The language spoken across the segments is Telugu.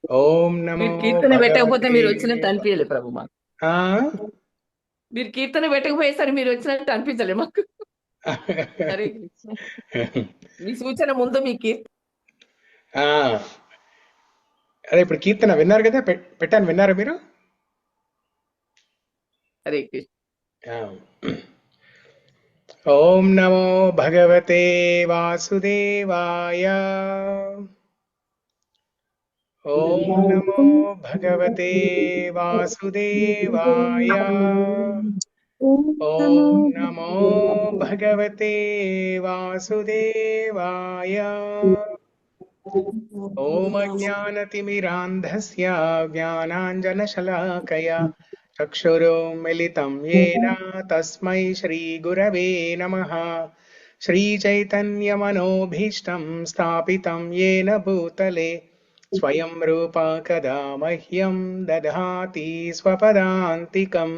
ఓం నమో మీరు కీర్తన పెట్టకపోతే భగవతే మీరు వచ్చినట్టు అనిపించలే ప్రభు మాకు. ఆ మీరు కీర్తన పెట్టకపోయేసరి మీరు వచ్చినట్టు అనిపించలే మాకు. హరే కృష్ణ. మీ సూచన ముందు మీ కీర్తన. ఆ, అదే ఇప్పుడు కీర్తన విన్నారు కదా, పెట్టాను, విన్నారా మీరు? హరే కృష్ణ. ఆ. ఓం నమో భగవతే వాసుదేవాయ. ఓం నమో భగవతే వాసుదేవాయ. ఓం నమో భగవతే వాసుదేవాయ. ఓం అజ్ఞానతిమిరాంధస్య జ్ఞానాంజనశలాకయా చక్షురున్మిలితం येन తస్మై శ్రీగురవే నమః. శ్రీచైతన్యమనోభీష్టం స్థాపితం येन భూతలే స్వయం రూపా కదా మహ్యం దధాతి స్వపదాంతికం.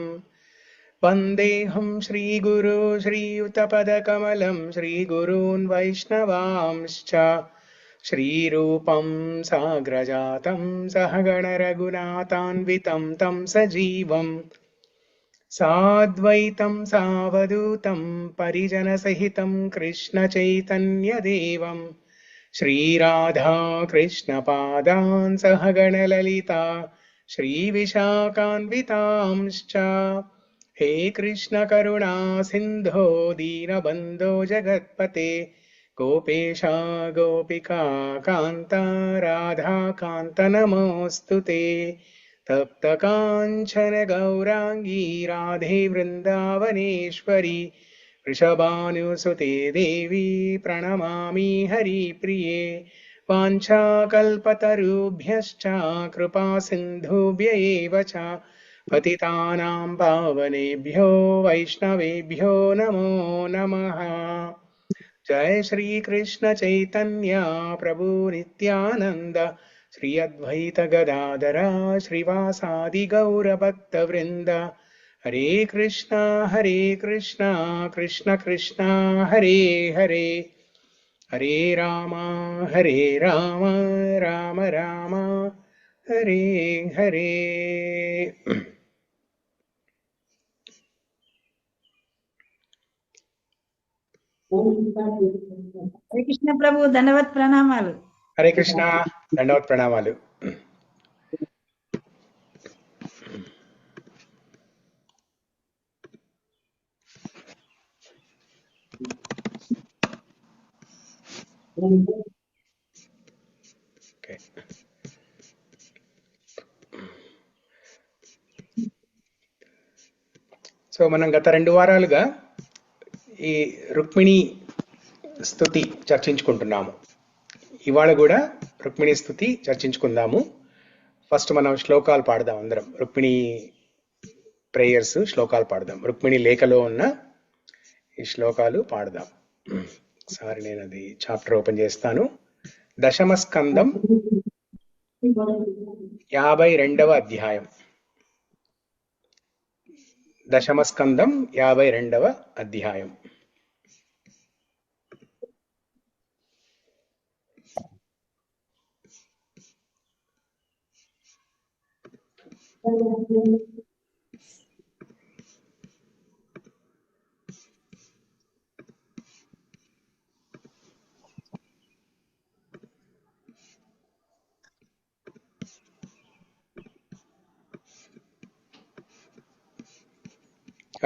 వందేహం శ్రీగురు శ్రీయుతపదకమలం శ్రీగురూన్ వైష్ణవాంశ్చ శ్రీరూపం సాగ్రజాతం సహగణరఘునాథాన్వితం తం సజీవం సాద్వైతం సావధూతం పరిజనసహితం కృష్ణచైతన్యదేవం శ్రీరాధా కృష్ణపాదాన్ సహగణలలితా శ్రీవిశాఖాన్వితాంశ్చ. हे कृष्ण करुणा सिंधो दीनबंधो जगत्पते गोपेशा गोपिका कांता राधा कांत नमोस्तुते. तप्त कांचन गौरांगी राधे वृंदावनेश्वरी वृषभानुसुते देवी प्रणमामि हरिप्रिये. वाञ्छाकल्पतरुभ्यश्च कृपा सिन्धुभ्य एव च पतितानां पावनेभ्यो वैष्णवेभ्यो नमो नमः. जय श्री कृष्ण चैतन्य प्रभु नित्यानंद श्री अद्वैत गदाधर श्रीवासादि गौर भक्त वृंद. हरे कृष्णा कृष्ण कृष्णा हरे हरे हरे राम राम राम हरे हरे. హరే కృష్ణ ప్రభు, ధన్యవాద్ ప్రణామాలు. హరే కృష్ణ, దండవత్ ప్రణామాలు. Okay. సో మనం గత 2 వారాలుగా ఈ రుక్మిణి స్తుతి చర్చించుకుంటున్నాము. ఇవాళ కూడా రుక్మిణి స్తుతి చర్చించుకుందాము. ఫస్ట్ మనం శ్లోకాలు పాడదాం అందరం. రుక్మిణి ప్రేయర్స్ శ్లోకాలు పాడదాం. రుక్మిణి లేఖలో ఉన్న ఈ శ్లోకాలు పాడదాం. ఒకసారి నేను అది చాప్టర్ ఓపెన్ చేస్తాను. దశమ స్కందం 52వ అధ్యాయం. దశమ స్కందం 52వ అధ్యాయం.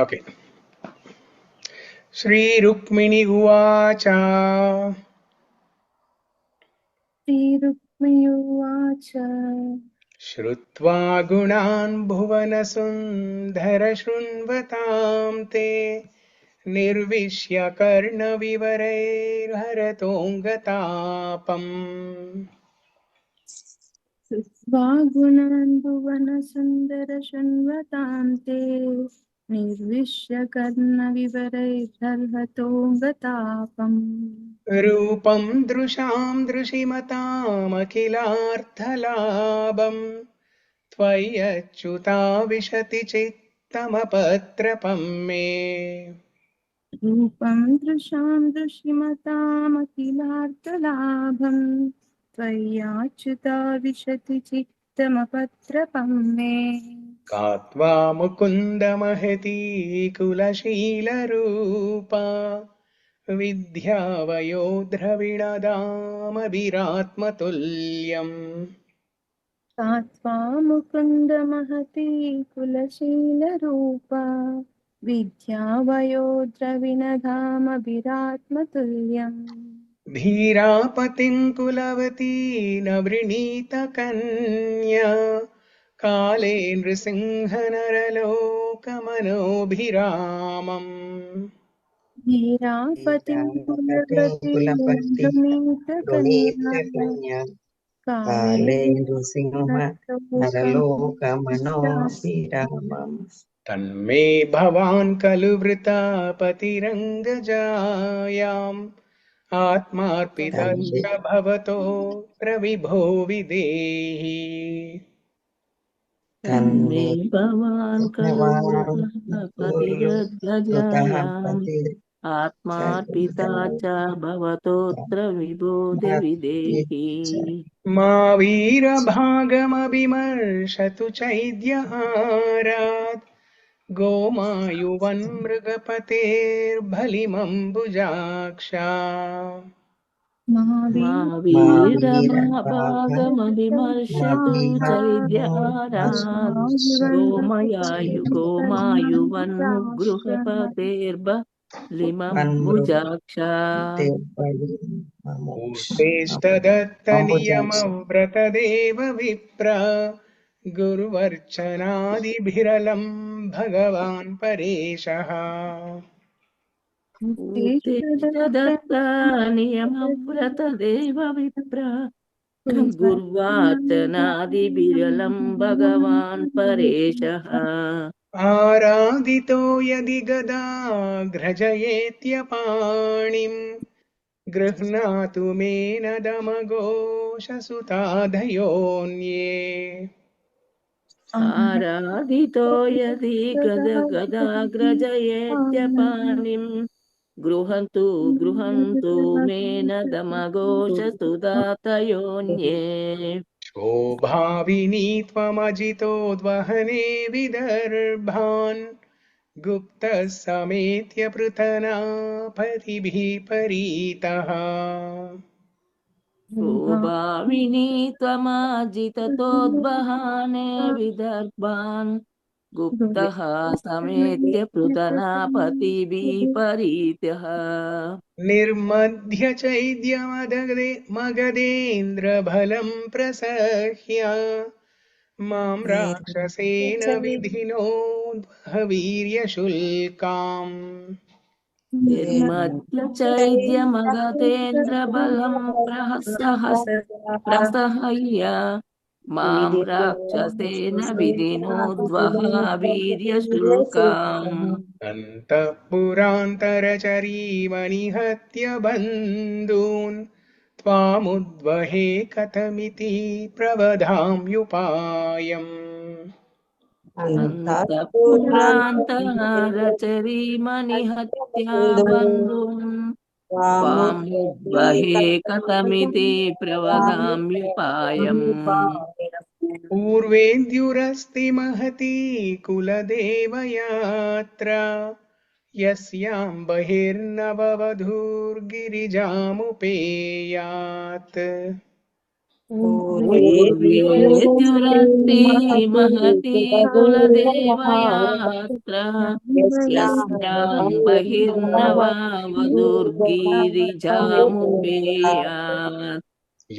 ఓకే. శ్రీ రుక్మిణి ఉవాచ. శ్రుత్వా గుణాన్ భువన సుందర శృణ్వతాం తే నిర్విశ్య కర్ణ వివరైర్హరతోంగతాపం. గుణాన్ భువన సుందర శృణ్వతాంతే నిర్విశ్య కర్ణ వివరైర్హర్హతోంగతాపం. రూపం దృశాం దృశిమతామఖిలార్థలాభం త్వయ్యచ్యుతా విశతి చిత్తమపత్రపం మే. రూపం దృశాం దృశిమతామఖిలార్థలాభం त्वय्याच्युता विशति चित्तमपत्रपं मे। कात्वा मुकुन्दमहती कुलशीलरूपा विद्या वयोद्रविणदामभिरात्मतुल्यम् तात्वा मुकुन्दमहती कुलशीलरूपा विद्या वयोद्रविणधामभिरात्मतुल्यम्। धीरापतिं कुलवती न वृणीत कन्या काले नृसिंहनरलोकमनोभिरामम् धीरापतिं कुलवती कुलपति गुणीतकन्या गुणीतकन्या काले कालेन्दुसिंह नरलोकमनोभिरामम्। नरलोकमनोभिरामम् तन्मे भवान् खलु वृतापतिरङ्गजायाम् आत्मार्पितश्च तन्मे भवतोऽत्र विभो विदेहि तन्मे तन्मे भवान् खलु भगवान् पतिरग्रजायाम् पति आत्मार्पिता च भवतोऽत्र विबोध विदेहि। मा वीरभागमविमर्शतु चैद्यहारात् गोमायुवन्मृगपतेर्बलिमम्बुजाक्षा महावीरभागमभिमर्शतु चैद्यहारात् गोमयायुगोमायुवन्मुगृहपतेर्बलिमम्बुजाक्षा अम्बुजाक्ष पूर्तेष्टदत्तनियमव्रतदेव विप्र गुरुवर्चनादिभिरलं भगवान् परेशः उत्तिष्ठ नियमव्रतदेव विप्र गुर्वार्चनादिभिरलं भगवान् परेशः। आराधितो यदि गदाघ्रजयेत्यपाणिम् गृह्णातु मेनदमघोषसुताधयोऽन्ये आराधितो यदि गदाग्रजयेत्यपाणिं गृहन्तु गृहन्तु मेनदमघोषसुधातयोऽन्ये। शोभाविनी त्वमजितोद्वहने विदर्भान् गुप्तः समेत्य पृतनापतिभिः परीतः शोभाविनी त्वमाजिततोद्वहाने विदर्भान् गुप्तः समेत्य पृतनापतिभिः परीतः। निर्मध्य मगधेन्द्रबलं प्रसह्य मां राक्षसेन विधिनोद्वहवीर्यशुल्काम् निर्मद्य चैद्यमगधेन्द्रबलं प्रसह्य मां राक्षसेन विधिनोद्वहावीर्यशुल्काम्। अन्तःपुरान्तरचरीमनिहत्य बन्धून् त्वामुद्वहे कथमिति प्रवधाम्युपायम् अन्तःपुरान्तरचरीमनिहत्या बन्धून् त्वामुद्वहे कथमिति प्रवदाम्युपायम्। पूर्वेद्युरस्ति महती कुलदेवयात्रा यस्यां बहिर्नववधूर्गिरिजामुपेयात् पूर्वेद्युरस्ति महती कुलदेवयात्रा यस्यां बहिर्नववधूर्गिरिजामुपेयात्।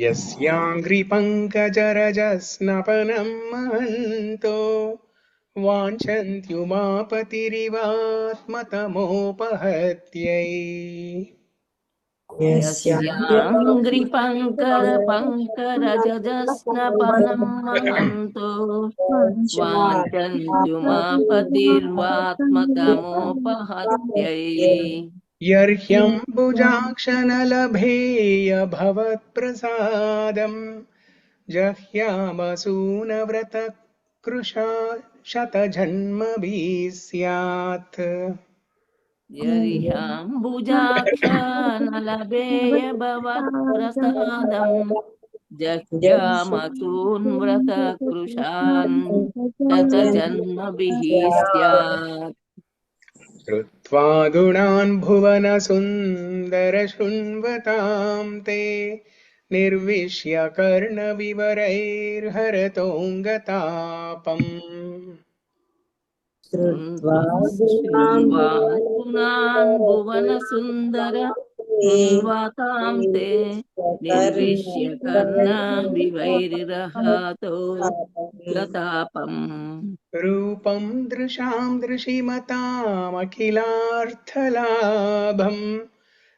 यस्याङ्घ्रिपङ्कजरजस्नपनं महन्तो वाञ्छन्त्युमापतिरिवात्मतमोपहत्यै यस्याङ्घ्रिपङ्करजस्नपनं महन्तो वाञ्छन्त्युमापतिर्वात्मतमोपहत्यै। यर्ह्यम्बुजाक्षनलभेय भवत्प्रसादम् जह्यामसूनव्रतकृशा शतजन्मभिः स्यात् यर्ह्याम्बुजाक्ष न लभेय भवत्प्रसादं జగ్యామసూన్వ్రత కృషాన్ శత జన్మభిః స్యాత్. श्रुत्वा गुणान् भुवन सुन्दर शृण्वतां ते निर्विश्य कर्णविवरैर्हरतोऽङ्गतापम् श्रुत्वा శృణ్వా గుణాన్ భువన సుందర శృణ్వతాం తే నిర్విశ్య కర్ణ వివైరిరహతో గతాపం. रूपं दृशां दृशिमतामखिलार्थलाभं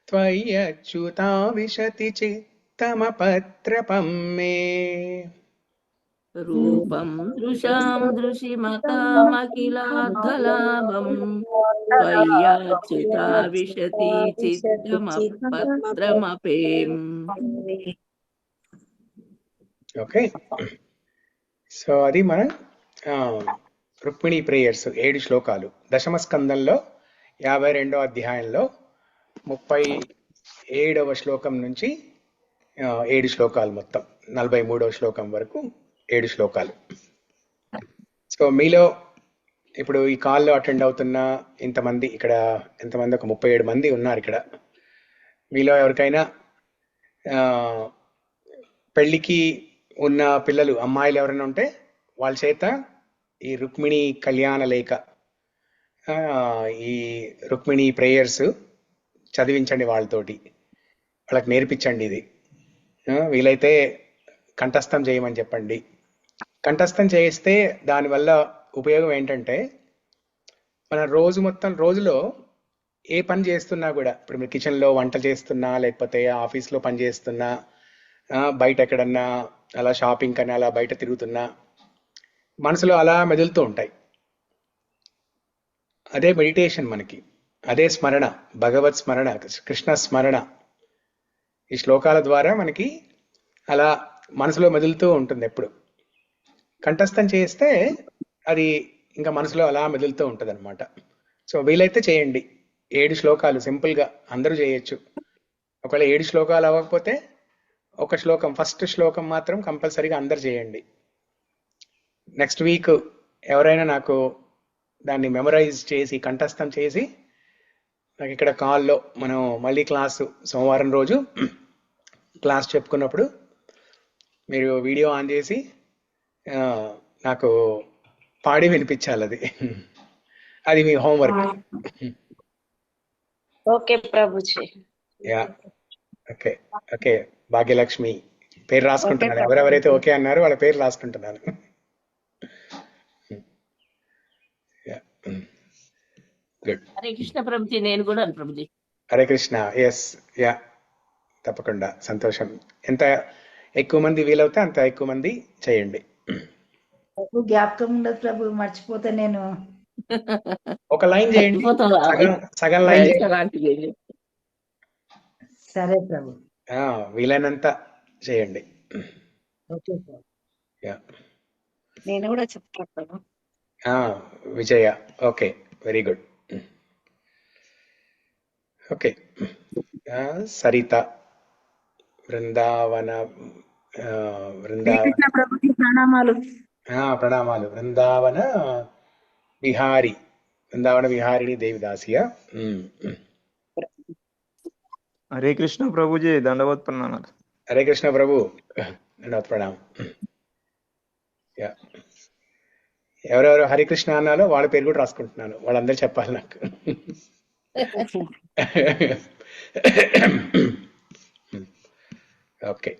त्वय्यच्युता विशति चित्तमपत्रपं मे రూపం దృశాం దృశిమతామఖిలార్థలాభం త్వయ్యాచ్యుతా విశతి చిత్తమపత్రమపేం. ఓకే. సో అది మన రుక్మిణీ ప్రేయర్స్ 7 శ్లోకాలు దశమ స్కందంలో 52వ అధ్యాయంలో 37వ శ్లోకం నుంచి 7 శ్లోకాలు మొత్తం 43వ శ్లోకం వరకు 7 శ్లోకాలు. సో మీలో ఇప్పుడు ఈ కాల్లో అటెండ్ అవుతున్న ఇంతమంది ఇక్కడ ఎంతమంది, ఒక 37 మంది ఉన్నారు ఇక్కడ. మీలో ఎవరికైనా పెళ్ళికి ఉన్న పిల్లలు అమ్మాయిలు ఎవరైనా ఉంటే వాళ్ళ చేత ఈ రుక్మిణి కళ్యాణ లేఖ, ఈ రుక్మిణి ప్రేయర్స్ చదివించండి, వాళ్ళతోటి వాళ్ళకి నేర్పించండి. ఇది వీలైతే కంఠస్థం చేయమని చెప్పండి. కంఠస్థం చేస్తే దానివల్ల ఉపయోగం ఏంటంటే మన రోజులో ఏ పని చేస్తున్నా కూడా, ఇప్పుడు మీరు కిచెన్లో వంట చేస్తున్నా, లేకపోతే ఆఫీస్లో పని చేస్తున్నా, బయట ఎక్కడన్నా అలా షాపింగ్ అని అలా బయట తిరుగుతున్నా మనసులో అలా మెదులుతూ ఉంటాయి. అదే మెడిటేషన్ మనకి, అదే స్మరణ, భగవత్ స్మరణ, కృష్ణ స్మరణ. ఈ శ్లోకాల ద్వారా మనకి అలా మనసులో మెదులుతూ ఉంటుంది. ఎప్పుడు కంఠస్థం చేస్తే అది ఇంకా మనసులో అలా మెదులుతూ ఉంటుంది అనమాట. సో వీలైతే చేయండి. 7 శ్లోకాలు సింపుల్గా అందరూ చేయొచ్చు. ఒకవేళ 7 శ్లోకాలు అవ్వకపోతే ఒక శ్లోకం, ఫస్ట్ శ్లోకం మాత్రం కంపల్సరీగా అందరు చేయండి. నెక్స్ట్ వీక్ ఎవరైనా నాకు దాన్ని మెమరైజ్ చేసి కంఠస్థం చేసి నాకు ఇక్కడ కాల్లో మనం మళ్ళీ క్లాసు సోమవారం రోజు క్లాస్ చెప్పుకున్నప్పుడు మీరు వీడియో ఆన్ చేసి నాకు పాడి వినిపించాలి. అది మీ homework. Okay Prabhuji. Yeah, okay okay. Bhagyalakshmi పేరు రాసుకుంటున్నాను. ఎవరెవరైతే ఓకే అన్నారో వాళ్ళ పేరు రాసుకుంటున్నాను. గుడ్. హరే కృష్ణ ప్రభుజీ. నేను కూడా ప్రభుజీ. హరే కృష్ణ. ఎస్, యా, తప్పకుండా. సంతోషం. ఎంత ఎక్కువ మంది వీలవుతే అంత ఎక్కువ మంది చేయండి. ప్రభు జ్ఞాపకం ఉండదు ప్రభు, మర్చిపోతే నేను. ఒక లైన్ చేయండి, సగం లైన్ చేయండి. సరే ప్రభు. వీలైనంత చేయండి. ఓకే ప్రభు. యా, నేను కూడా చెప్తాను Prabhu. Vijaya. Okay, very good. Okay. Sarita, Brindavana Prabhuji ప్రణామాలు. ప్రణామాలు. బృందావన విహారిణి దేవిదాసియా. హరే కృష్ణ ప్రభుజీ, దండవత్ ప్రణామాలు. హరే కృష్ణ ప్రభు, దండవత్ ప్రణామం. యా, ఎవరెవరు హరికృష్ణ అన్నాలో వాళ్ళ పేరు కూడా రాసుకుంటున్నాను. వాళ్ళందరూ చెప్పాలి నాకు. ఓకే,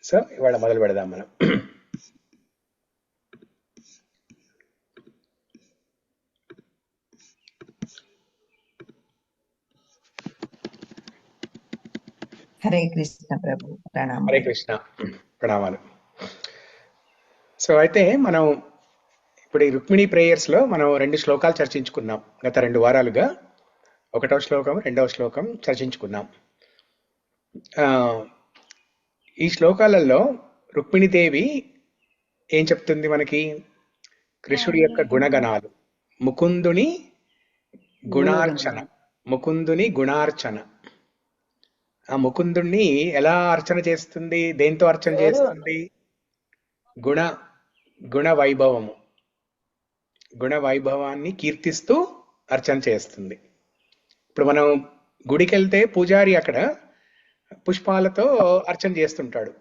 సో ఇవాళ మొదలు పెడదాం మనం. హరే కృష్ణ ప్రభు, ప్రణామం. హరే కృష్ణ, ప్రణామాలు. సో అయితే మనం ఇప్పుడు ఈ రుక్మిణి ప్రేయర్స్ లో మనం 2 శ్లోకాలు చర్చించుకున్నాం గత 2 వారాలుగా. 1వ శ్లోకం, 2వ శ్లోకం చర్చించుకున్నాం. ఈ శ్లోకాలలో రుక్మిణీదేవి ఏం చెప్తుంది మనకి? కృష్ణుడి యొక్క గుణగణాలు, ముకుందుని గుణార్చన, ఆ ముకుందుణ్ణి ఎలా అర్చన చేస్తుంది, దేంతో అర్చన ఎవరు చేస్తుంది? గుణ గుణ వైభవము, గుణ వైభవాన్ని కీర్తిస్తూ అర్చన చేస్తుంది. ఇప్పుడు మనం గుడికి వెళ్తే పూజారి అక్కడ పుష్పాలతో అర్చన చేస్తుంటాడు.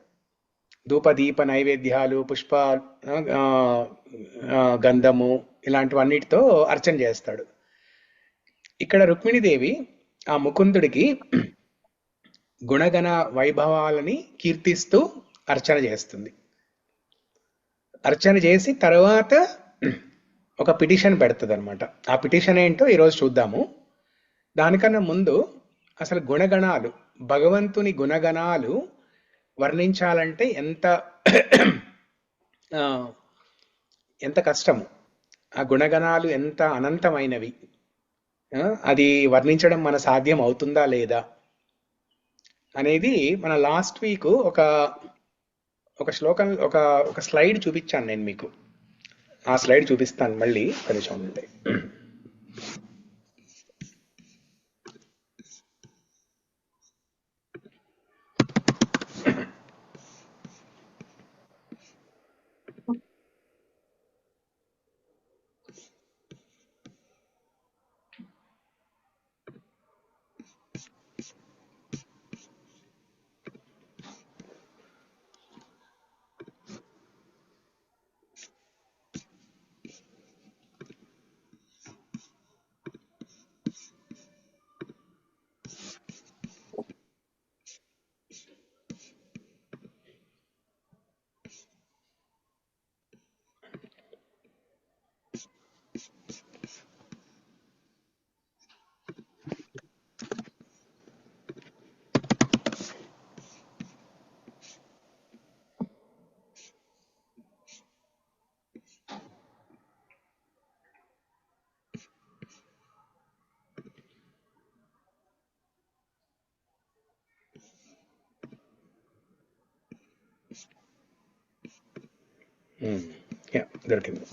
ధూప దీప నైవేద్యాలు, పుష్ప ఆ, గంధము ఇలాంటివన్నిటితో అర్చన చేస్తాడు. ఇక్కడ రుక్మిణీదేవి ఆ ముకుందుడికి గుణగణ వైభవాలని కీర్తిస్తూ అర్చన చేస్తుంది. అర్చన చేసి తర్వాత ఒక పిటిషన్ పెడుతుంది అనమాట. ఆ పిటిషన్ ఏంటో ఈరోజు చూద్దాము. దానికన్నా ముందు అసలు గుణగణాలు, భగవంతుని గుణగణాలు వర్ణించాలంటే ఆ, ఎంత కష్టము, ఆ గుణగణాలు ఎంత అనంతమైనవి, అది వర్ణించడం మన సాధ్యం అవుతుందా లేదా అనేది మన లాస్ట్ వీక్ ఒక శ్లోకం ఒక స్లైడ్ చూపించాను నేను మీకు. ఆ స్లైడ్ చూపిస్తాను మళ్ళీ కొంచెం ఉంటే. దొరికింది.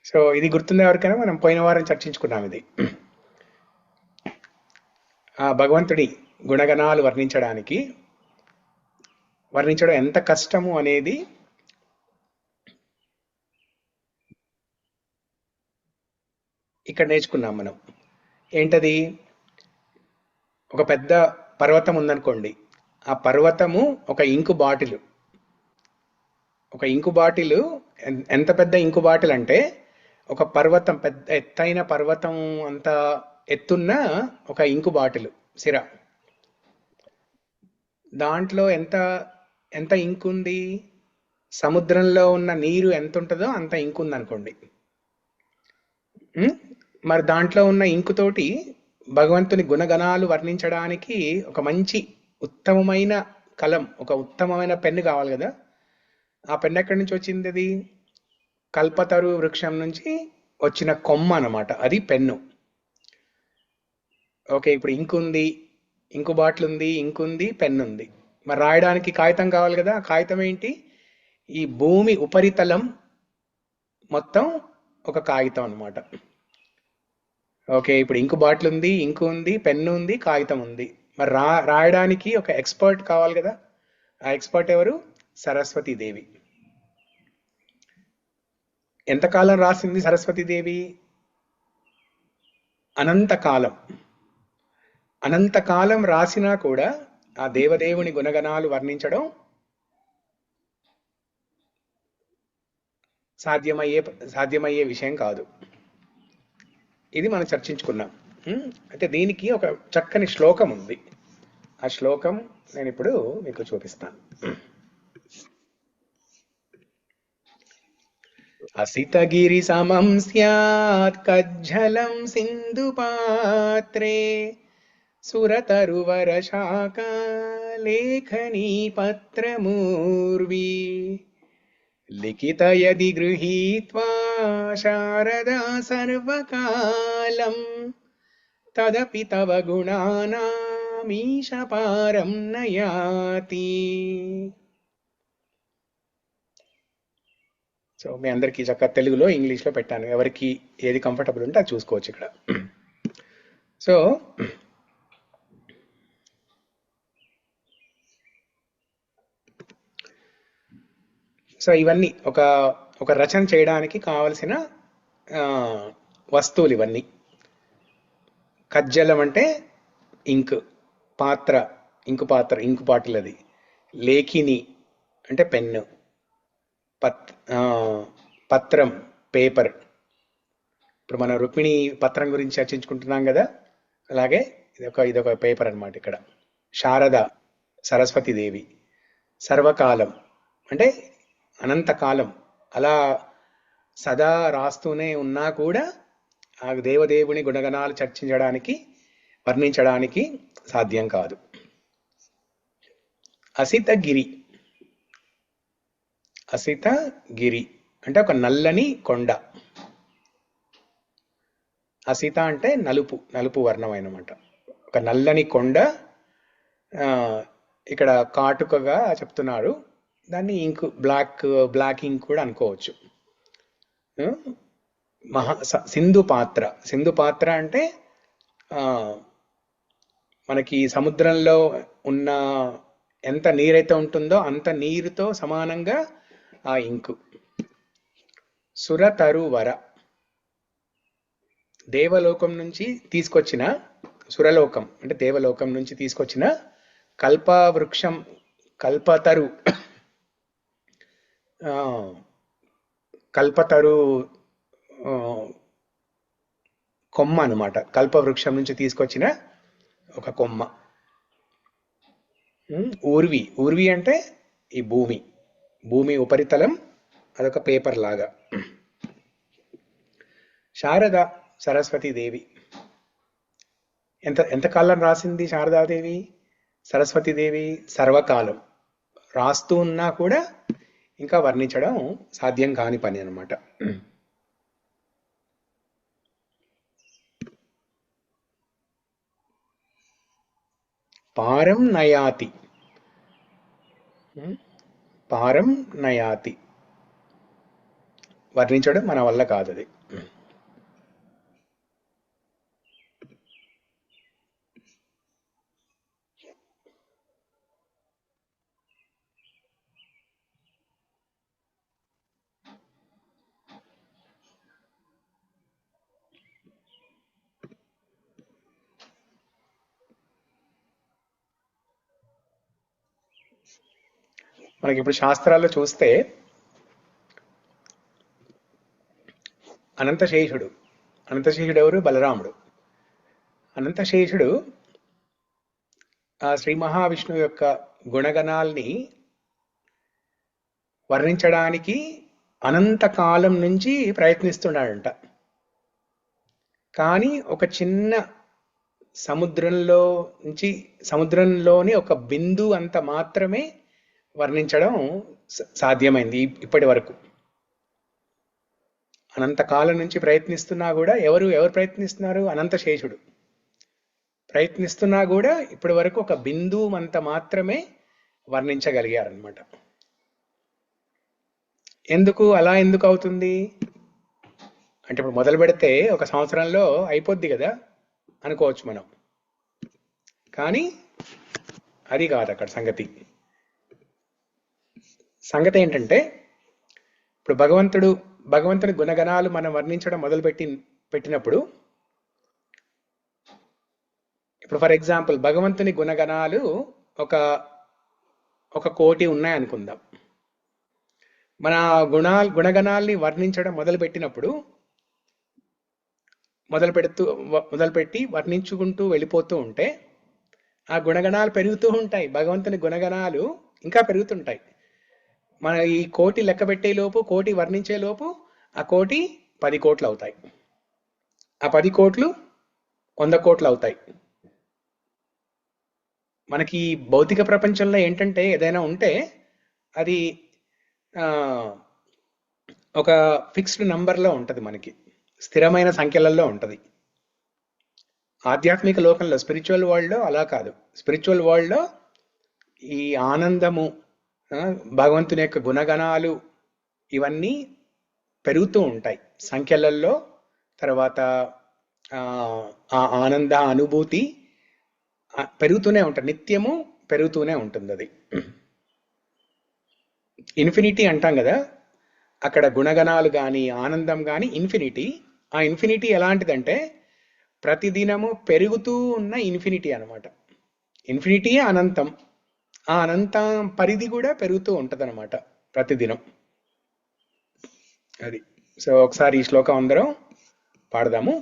సో ఇది గుర్తుంది ఎవరికైనా? మనం పోయిన వారం చర్చించుకున్నాం ఇది. ఆ భగవంతుడి గుణగణాలు వర్ణించడం ఎంత కష్టము అనేది ఇక్కడ నేర్చుకున్నాం మనం. ఏంటది? ఒక పెద్ద పర్వతం ఉందనుకోండి. ఆ పర్వతము ఒక ఇంకు బాటిల్. ఎంత పెద్ద ఇంకు బాటిల్ అంటే ఒక పర్వతం, పెద్ద ఎత్తైన పర్వతం అంత ఎత్తున్న ఒక ఇంకు బాటిల్ సిర. దాంట్లో ఎంత ఇంకు ఉంది? సముద్రంలో ఉన్న నీరు ఎంత ఉంటుందో అంత ఇంకు ఉంది అనుకోండి. మరి దాంట్లో ఉన్న ఇంకుతోటి భగవంతుని గుణగణాలు వర్ణించడానికి ఒక మంచి ఉత్తమమైన కలం, ఒక ఉత్తమమైన పెన్ను కావాలి కదా. ఆ పెన్ను ఎక్కడి నుంచి వచ్చింది? అది కల్పతరు వృక్షం నుంచి వచ్చిన కొమ్మ అన్నమాట, అది పెన్ను. ఓకే, ఇప్పుడు ఇంకు ఉంది, ఇంకు బాటిల్ ఉంది, ఇంకు ఉంది, పెన్ను ఉంది. మరి రాయడానికి కాగితం కావాలి కదా. ఆ కాగితం ఏంటి? ఈ భూమి ఉపరితలం మొత్తం ఒక కాగితం అన్నమాట. ఓకే, ఇప్పుడు ఇంకు బాటిల్ ఉంది, ఇంకు ఉంది, పెన్ను ఉంది, కాగితం ఉంది. మరి రాయడానికి ఒక ఎక్స్పర్ట్ కావాలి కదా. ఆ ఎక్స్పర్ట్ ఎవరు? సరస్వతీదేవి. ఎంతకాలం రాసింది సరస్వతీదేవి? అనంతకాలం రాసినా కూడా ఆ దేవదేవుని గుణగణాలు వర్ణించడం సాధ్యమయ్యే విషయం కాదు. ఇది మనం చర్చించుకున్నాం. అయితే దీనికి ఒక చక్కని శ్లోకం ఉంది. ఆ శ్లోకం నేను ఇప్పుడు మీకు చూపిస్తాను. అసితగిరి సమం స్యాత్ కజ్జలం సింధు పాత్రే సురతరువర శాఖ లేఖనీ పత్రమూర్వి లిఖిత యది గృహీత్వా శారదా సర్వకాలం తదపి తవ గుణానామీశ పారం నయాతి. సో మీ అందరికీ చక్కగా తెలుగులో ఇంగ్లీష్లో పెట్టాను, ఎవరికి ఏది కంఫర్టబుల్ ఉంటే అది చూసుకోవచ్చు ఇక్కడ. సో ఇవన్నీ ఒక రచన చేయడానికి కావలసిన వస్తువులు ఇవన్నీ. కజ్జలం అంటే ఇంక్, పాత్ర ఇంకు పాత్ర, ఇంకు బాటిల్ అది. లేఖిని అంటే పెన్ను, పత్రం పేపర్. ఇప్పుడు మనం రుక్మిణి పత్రం గురించి చర్చించుకుంటున్నాం కదా, అలాగే ఇదొక పేపర్ అన్నమాట ఇక్కడ. శారద సరస్వతి దేవి. సర్వకాలం అంటే అనంతకాలం, అలా సదా రాస్తూనే ఉన్నా కూడా ఆ దేవదేవుని గుణగణాలు చర్చించడానికి, వర్ణించడానికి సాధ్యం కాదు. అసితగిరి. అసితగిరి అంటే ఒక నల్లని కొండ. అసిత అంటే నలుపు, నలుపు వర్ణం అన్నమాట. ఒక నల్లని కొండ ఇక్కడ కాటుకగా చెప్తున్నారు. దాన్ని ఇంక్, బ్లాక్ ఇంక్ కూడా అనుకోవచ్చు. సింధు పాత్ర. సింధు పాత్ర అంటే మనకి సముద్రంలో ఉన్న ఎంత నీరైతే ఉంటుందో అంత నీరుతో సమానంగా ఆ ఇంకు. సురతరువర. దేవలోకం నుంచి తీసుకొచ్చిన, సురలోకం అంటే దేవలోకం నుంచి తీసుకొచ్చిన కల్పవృక్షం, కల్పతరు, కల్పతరు కొమ్మ అన్నమాట. కల్పవృక్షం నుంచి తీసుకొచ్చిన ఒక కొమ్మ. ఊర్వి. ఊర్వి అంటే ఈ భూమి ఉపరితలం, అదొక పేపర్ లాగా. శారద సరస్వతీదేవి. ఎంతకాలం రాసింది శారదాదేవి? సరస్వతీదేవి సర్వకాలం రాస్తూ ఉన్నా కూడా ఇంకా వర్ణించడం సాధ్యం కాని పని అన్నమాట. పారం నయాతి. పారం నయాతి వర్ణించడం మన వల్ల కాదు అది. మనకి ఇప్పుడు శాస్త్రాల్లో చూస్తే అనంతశేషుడు ఎవరు? బలరాముడు. అనంతశేషుడు ఆ శ్రీ మహావిష్ణువు యొక్క గుణగణాల్ని వర్ణించడానికి అనంతకాలం నుంచి ప్రయత్నిస్తున్నాడంట. కానీ ఒక చిన్న సముద్రంలోని ఒక బిందు అంత మాత్రమే వర్ణించడం సాధ్యమైంది ఇప్పటి వరకు. అనంతకాలం నుంచి ప్రయత్నిస్తున్నా కూడా ఎవరు ప్రయత్నిస్తున్నారు? అనంతశేషుడు ప్రయత్నిస్తున్నా కూడా ఇప్పటి వరకు ఒక బిందువు అంత మాత్రమే వర్ణించగలిగారనమాట. అలా ఎందుకు అవుతుంది అంటే, ఇప్పుడు మొదలు పెడితే ఒక సంవత్సరంలో అయిపోద్ది కదా అనుకోవచ్చు మనం. కానీ అది కాదు అక్కడ సంగతి ఏంటంటే, ఇప్పుడు భగవంతుని గుణగణాలు మనం వర్ణించడం పెట్టినప్పుడు, ఇప్పుడు ఫర్ ఎగ్జాంపుల్ భగవంతుని గుణగణాలు ఒక కోటి ఉన్నాయనుకుందాం. మన గుణగణాల్ని వర్ణించడం మొదలుపెట్టి వర్ణించుకుంటూ వెళ్ళిపోతూ ఉంటే ఆ గుణగణాలు పెరుగుతూ ఉంటాయి. భగవంతుని గుణగణాలు ఇంకా పెరుగుతుంటాయి. మన ఈ కోటి లెక్క పెట్టే లోపు, కోటి వర్ణించే లోపు ఆ కోటి 10 కోట్లు అవుతాయి. ఆ 10 కోట్లు 100 కోట్లు అవుతాయి. మనకి భౌతిక ప్రపంచంలో ఏంటంటే, ఏదైనా ఉంటే అది ఒక ఫిక్స్డ్ నంబర్లో ఉంటుంది, మనకి స్థిరమైన సంఖ్యలలో ఉంటుంది. ఆధ్యాత్మిక లోకంలో, స్పిరిచువల్ వరల్డ్లో అలా కాదు. స్పిరిచువల్ వరల్డ్లో ఈ ఆనందము, భగవంతుని యొక్క గుణగణాలు ఇవన్నీ పెరుగుతూ ఉంటాయి సంఖ్యలలో. తర్వాత ఆ ఆనంద అనుభూతి పెరుగుతూనే ఉంటుంది, నిత్యము పెరుగుతూనే ఉంటుంది. అది ఇన్ఫినిటీ అంటాం కదా, అక్కడ గుణగణాలు కానీ ఆనందం కానీ ఇన్ఫినిటీ. ఆ ఇన్ఫినిటీ ఎలాంటిదంటే ప్రతిదినము పెరుగుతూ ఉన్న ఇన్ఫినిటీ అన్నమాట. ఇన్ఫినిటీ అనంతం, ఆ అనంతం పరిధి కూడా పెరుగుతూ ఉంటుంది అనమాట ప్రతిదినం. అది. సో ఒకసారి ఈ శ్లోకం అందరం పాడదాము.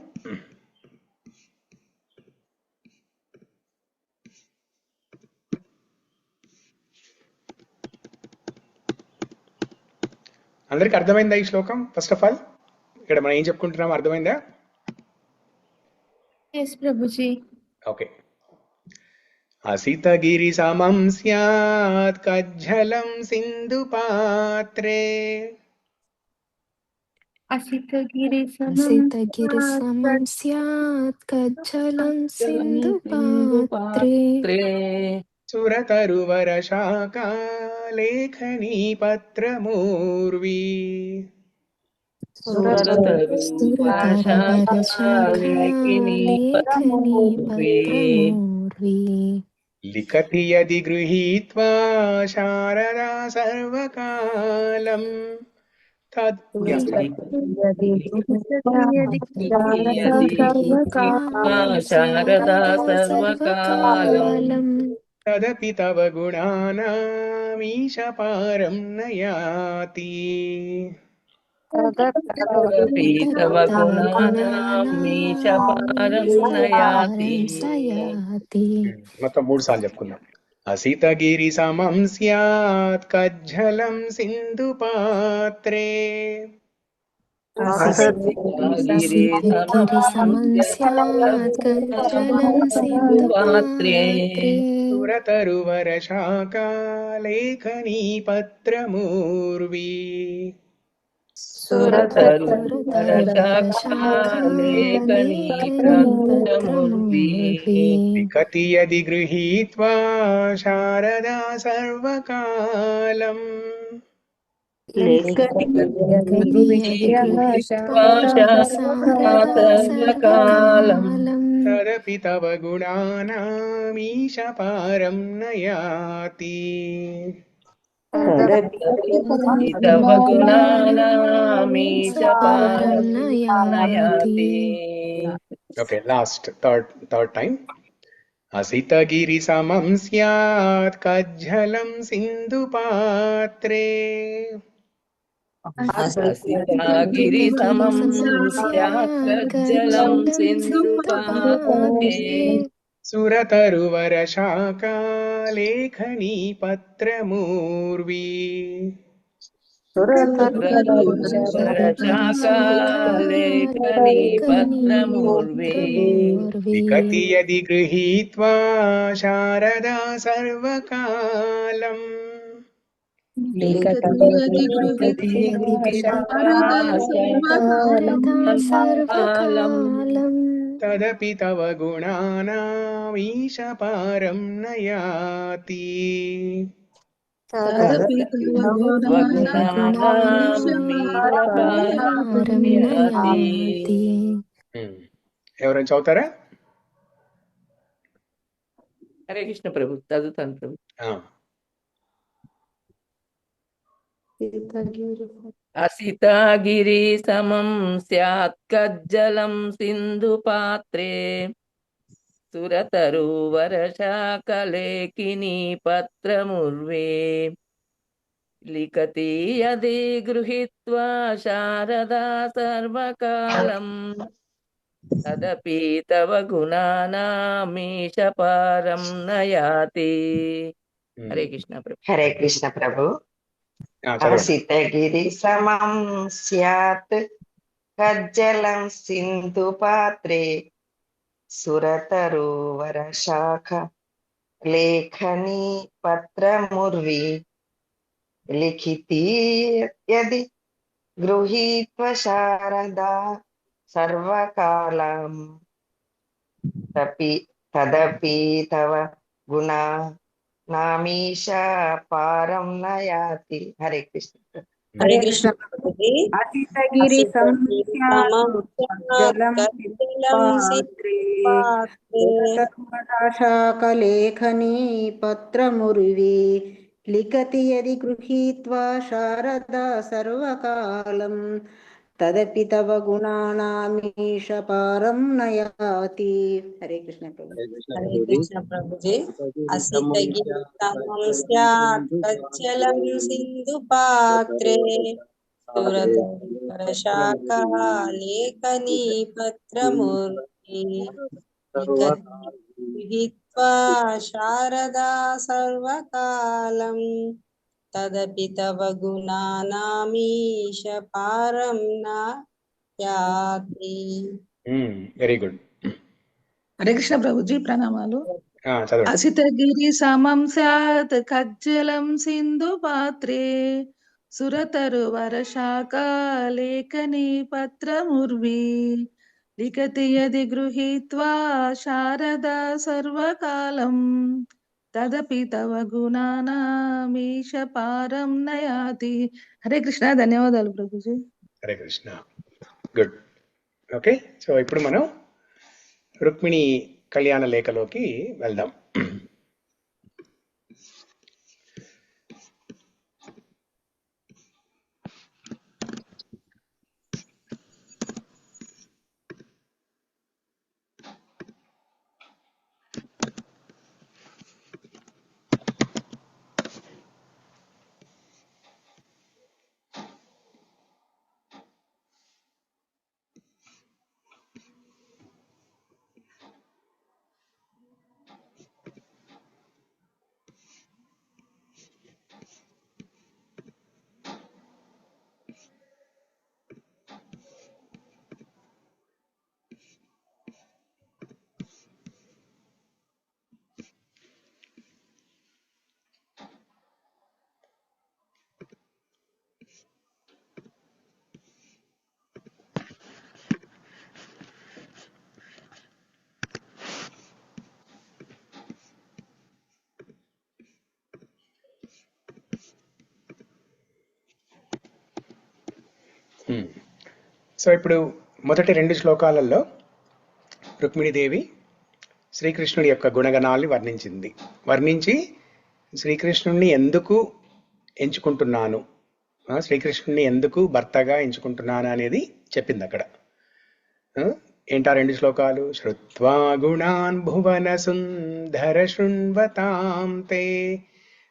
అందరికి అర్థమైందా ఈ శ్లోకం? ఫస్ట్ ఆఫ్ ఆల్ ఇక్కడ మనం ఏం చెప్పుకుంటున్నాం, అర్థమైందా? ఎస్ ప్రభుజీ. ఓకే. అసితగిరి సమం స్యాత్ కజ్జలం సింధు పాత్రే. అసితగిరి అసితగిరి సమం స్యాత్ కజ్జలం సింధు పాత్రే సురతరువర శాఖా లేఖనీ పత్రమూర్వి. సురతరువర శాఖా లేఖనీ పత్రమూర్వి. లిఖతి యది గృహీత్వా శారదా సర్వకాలం శారదా సర్వకాలం తదపి తవ గుణానామీశ పారం నయాతి. తవ గుణానామీశ పారం నయాతి. మొత్తం 3 సార్లు చెప్పుకుందాం. అసితగిరి సమం స్యాత్ కజ్జలం సింధు పాత్రే. అసితగిరి సమం స్యాత్ కజ్జలం సింధు పాత్రే సురతరువర శాఖా లేఖనీ పత్రమూర్వి. సురతరువర శాఖా లేఖనీ పత్రమూర్వి. లిఖతి యది గృహీత్వా శారదా సర్వకాలం తదపి తవ గుణానామీశ పారం నయాతి. తవ గుణానామీశ పారం నయాతి. Okay, last third time. అసితగిరి సమం స్యాత్ కజ్జలం సింధు పాత్రే. అసితగిరి సమం స్యాత్ కజ్జలం సింధు పాత్రే సురతరువర శాఖా లేఖనీ పత్రమూర్వి. లిఖతి యది గృహీత్వా శారదా సర్వకాలం తదపి తవ గుణానామీశ పారం నయాతి. ఎవరైనా చదువుతారా? హరే కృష్ణ ప్రభు, చదువుతాను ప్రభు. అసితగిరి సమం స్యాత్ కజ్జలం సింధు పాత్రే సురతరువర శాఖా లేఖనీ పత్రమూర్వే. లిఖతి యది గృహీత్వా శారదా సర్వకాలం తదపి తవ గుణానామీశ పారం నయాతి. హరే కృష్ణ ప్రభు. హరే కృష్ణ ప్రభు. అసితగిరి సమం స్యాత్ కజ్జలం సింధు పాత్రే సురతరువర శాఖా లేఖనీ పత్రమూర్వి. లిఖితి యది గృహీత్వా శారదా సర్వకాలం తదపి తవ గుణానామీశ పారం నయాతి. హరే కృష్ణ. హరే కృష్ణ ప్రభు. అసితగిరి సమం జలం జలం పాత్రే శాఖలేఖనీ పత్రముర్వి లిఖతి యది గృహీత్వా శారదా సర్వకాలం తదపి తవ గుణానామీశ పారం నయాతి. హరే కృష్ణ ప్రభు. హరే కృష్ణ ప్రభుజీ. అసితగిరి సమం స్యాత్ కజ్జలం సింధు పాత్రే సురతరుపరశాఖః లేఖనీ పత్రమూర్తి గృహీత్వా శారదా సర్వకాలం తదపి తవ గుణానామీశ పారం నయాతి. Very good. హరే కృష్ణ ప్రభుజీ, ప్రణామాలు. చదవండి. అసితగిరి సమం స్యాత్ కజ్జలం సింధు పాత్రే సురతరు వరశాఖ లేఖనీ పత్రముర్వి లిఖతి యది గృహీత్వా శారదా సర్వకాలం తదపి తవ గుణానామీశ పారం నయాతి. హరే కృష్ణ. ధన్యవాదాలు Prabhuji. Hare Krishna. Good. Okay, so ఇప్పుడు మనం రుక్మిణి కళ్యాణ లేఖలోకి వెళ్దాం. సో ఇప్పుడు మొదటి 2 శ్లోకాలలో రుక్మిణీదేవి శ్రీకృష్ణుడి యొక్క గుణగణాల్ని వర్ణించి శ్రీకృష్ణుడిని ఎందుకు ఎంచుకుంటున్నాను, శ్రీకృష్ణుడిని ఎందుకు భర్తగా ఎంచుకుంటున్నాను అనేది చెప్పింది అక్కడ. ఏంటా 2 శ్లోకాలు? శ్రుత్వా గుణాన్ భువన సుందర శృణ్వతాం తే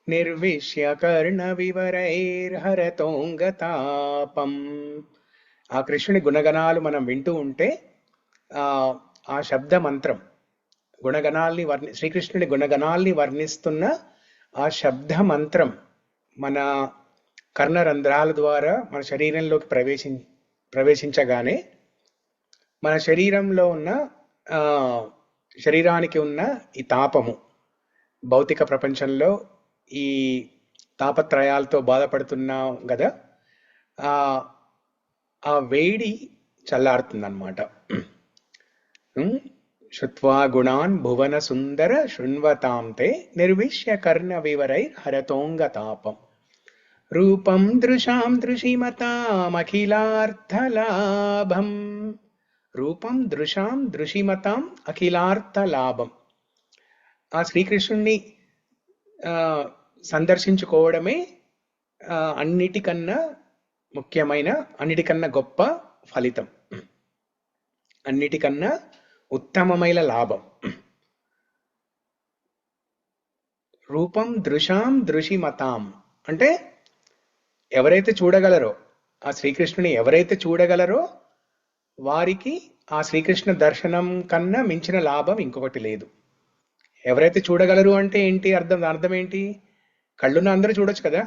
నిర్విశ్య కర్ణ వివరైర్హరతోంగతాపం. ఆ కృష్ణుని గుణగణాలు మనం వింటూ ఉంటే ఆ శబ్ద మంత్రం శ్రీకృష్ణుని గుణగణాల్ని వర్ణిస్తున్న ఆ శబ్ద మంత్రం మన కర్ణరంధ్రాల ద్వారా మన శరీరంలోకి ప్రవేశించగానే మన శరీరంలో ఉన్న శరీరానికి ఉన్న ఈ తాపము, భౌతిక ప్రపంచంలో ఈ తాపత్రయాలతో బాధపడుతున్నాం కదా, ఆ వేడి చల్లారుతుందన్నమాట. శుత్వా గుణాన్ భువన సుందర శృణ్వతాం తే నిర్విశ్య కర్ణ వివరై హరతోంగతాపం రూపం దృశాం దృశిమతామఖిలార్థలాభం. రూపం దృశాం దృశిమతాం అఖిలార్థలాభం. ఆ శ్రీకృష్ణుణ్ణి సందర్శించుకోవడమే అన్నిటికన్నా ముఖ్యమైన, అన్నిటికన్నా గొప్ప ఫలితం, అన్నిటికన్నా ఉత్తమమైన లాభం. రూపం దృశాం దృశిమతాం అంటే ఎవరైతే చూడగలరో, ఆ శ్రీకృష్ణుని ఎవరైతే చూడగలరో వారికి ఆ శ్రీకృష్ణ దర్శనం కన్నా మించిన లాభం ఇంకొకటి లేదు. ఎవరైతే చూడగలరు అంటే ఏంటి అర్థం ఏంటి? కళ్ళున్న అందరూ చూడొచ్చు కదా,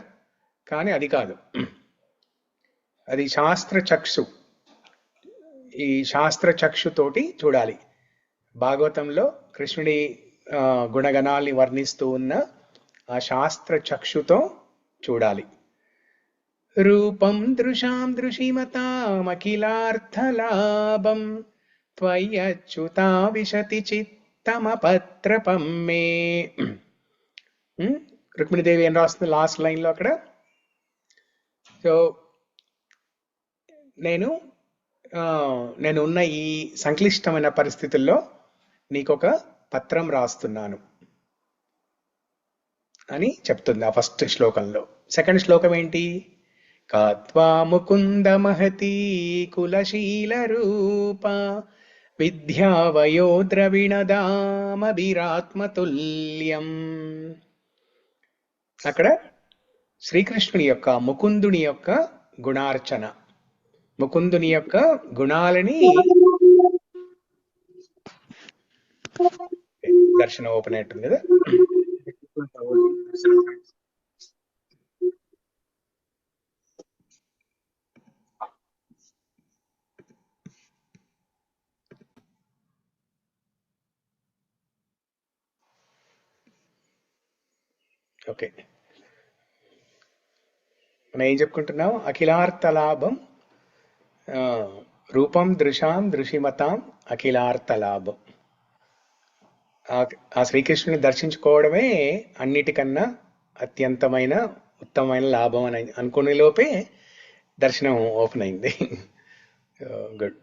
కానీ అది కాదు. అది శాస్త్ర చక్షు. ఈ శాస్త్ర చక్షుతోటి చూడాలి. భాగవతంలో కృష్ణుడి గుణగణాల్ని వర్ణిస్తూ ఉన్న ఆ శాస్త్ర చక్షుతో చూడాలి. రూపం దృశాం దృశిమతామఖిలార్థలాభం త్వయ్యచ్యుతా విశతి చిత్తమపత్రపం మే. రుక్మిణీదేవి ఏం రాస్తుంది లాస్ట్ లైన్లో అక్కడ? సో నేను ఉన్న ఈ సంక్లిష్టమైన పరిస్థితుల్లో నీకొక పత్రం రాస్తున్నాను అని చెప్తుంది ఆ ఫస్ట్ శ్లోకంలో. సెకండ్ శ్లోకం ఏంటి? కాత్వా ముకుంద మహతీ కులశీల రూప విద్యా వయో ద్రవిణదామభిరాత్మతుల్యం. అక్కడ శ్రీకృష్ణుని యొక్క, ముకుందుని యొక్క గుణార్చన, ముకుందుని యొక్క గుణాలని దర్శనం ఓపెన్ అయ్యింది కదా. ఓకే, మనం ఏం చెప్పుకుంటున్నాం? అఖిలార్థలాభం రూపం దృశాం దృశిమతాం అఖిలార్థలాభం. ఆ శ్రీకృష్ణుని దర్శించుకోవడమే అన్నిటికన్నా అత్యంతమైన ఉత్తమమైన లాభం అని అనుకునే లోపే దర్శనం ఓపెన్ అయింది. గుడ్.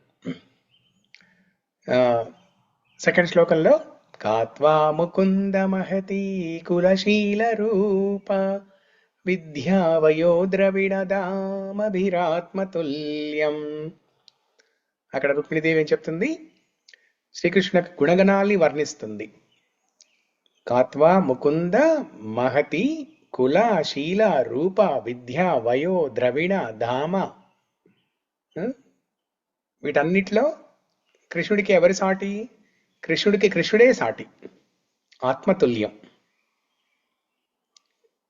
సెకండ్ శ్లోకంలో కాత్వా ముకుంద మహతీ కులశీల రూప విద్యా వయో ద్రవిణదామభిరాత్మతుల్యం. అక్కడ రుక్మిణీదేవి ఏం చెప్తుంది? శ్రీకృష్ణ గుణగణాల్ని వర్ణిస్తుంది. కాత్వా ముకుంద మహతి కుల శీల రూప విద్య వయో ద్రవిణ ధామ. వీటన్నిటిలో కృష్ణుడికి ఎవరి సాటి? కృష్ణుడికి కృష్ణుడే సాటి, ఆత్మతుల్యం.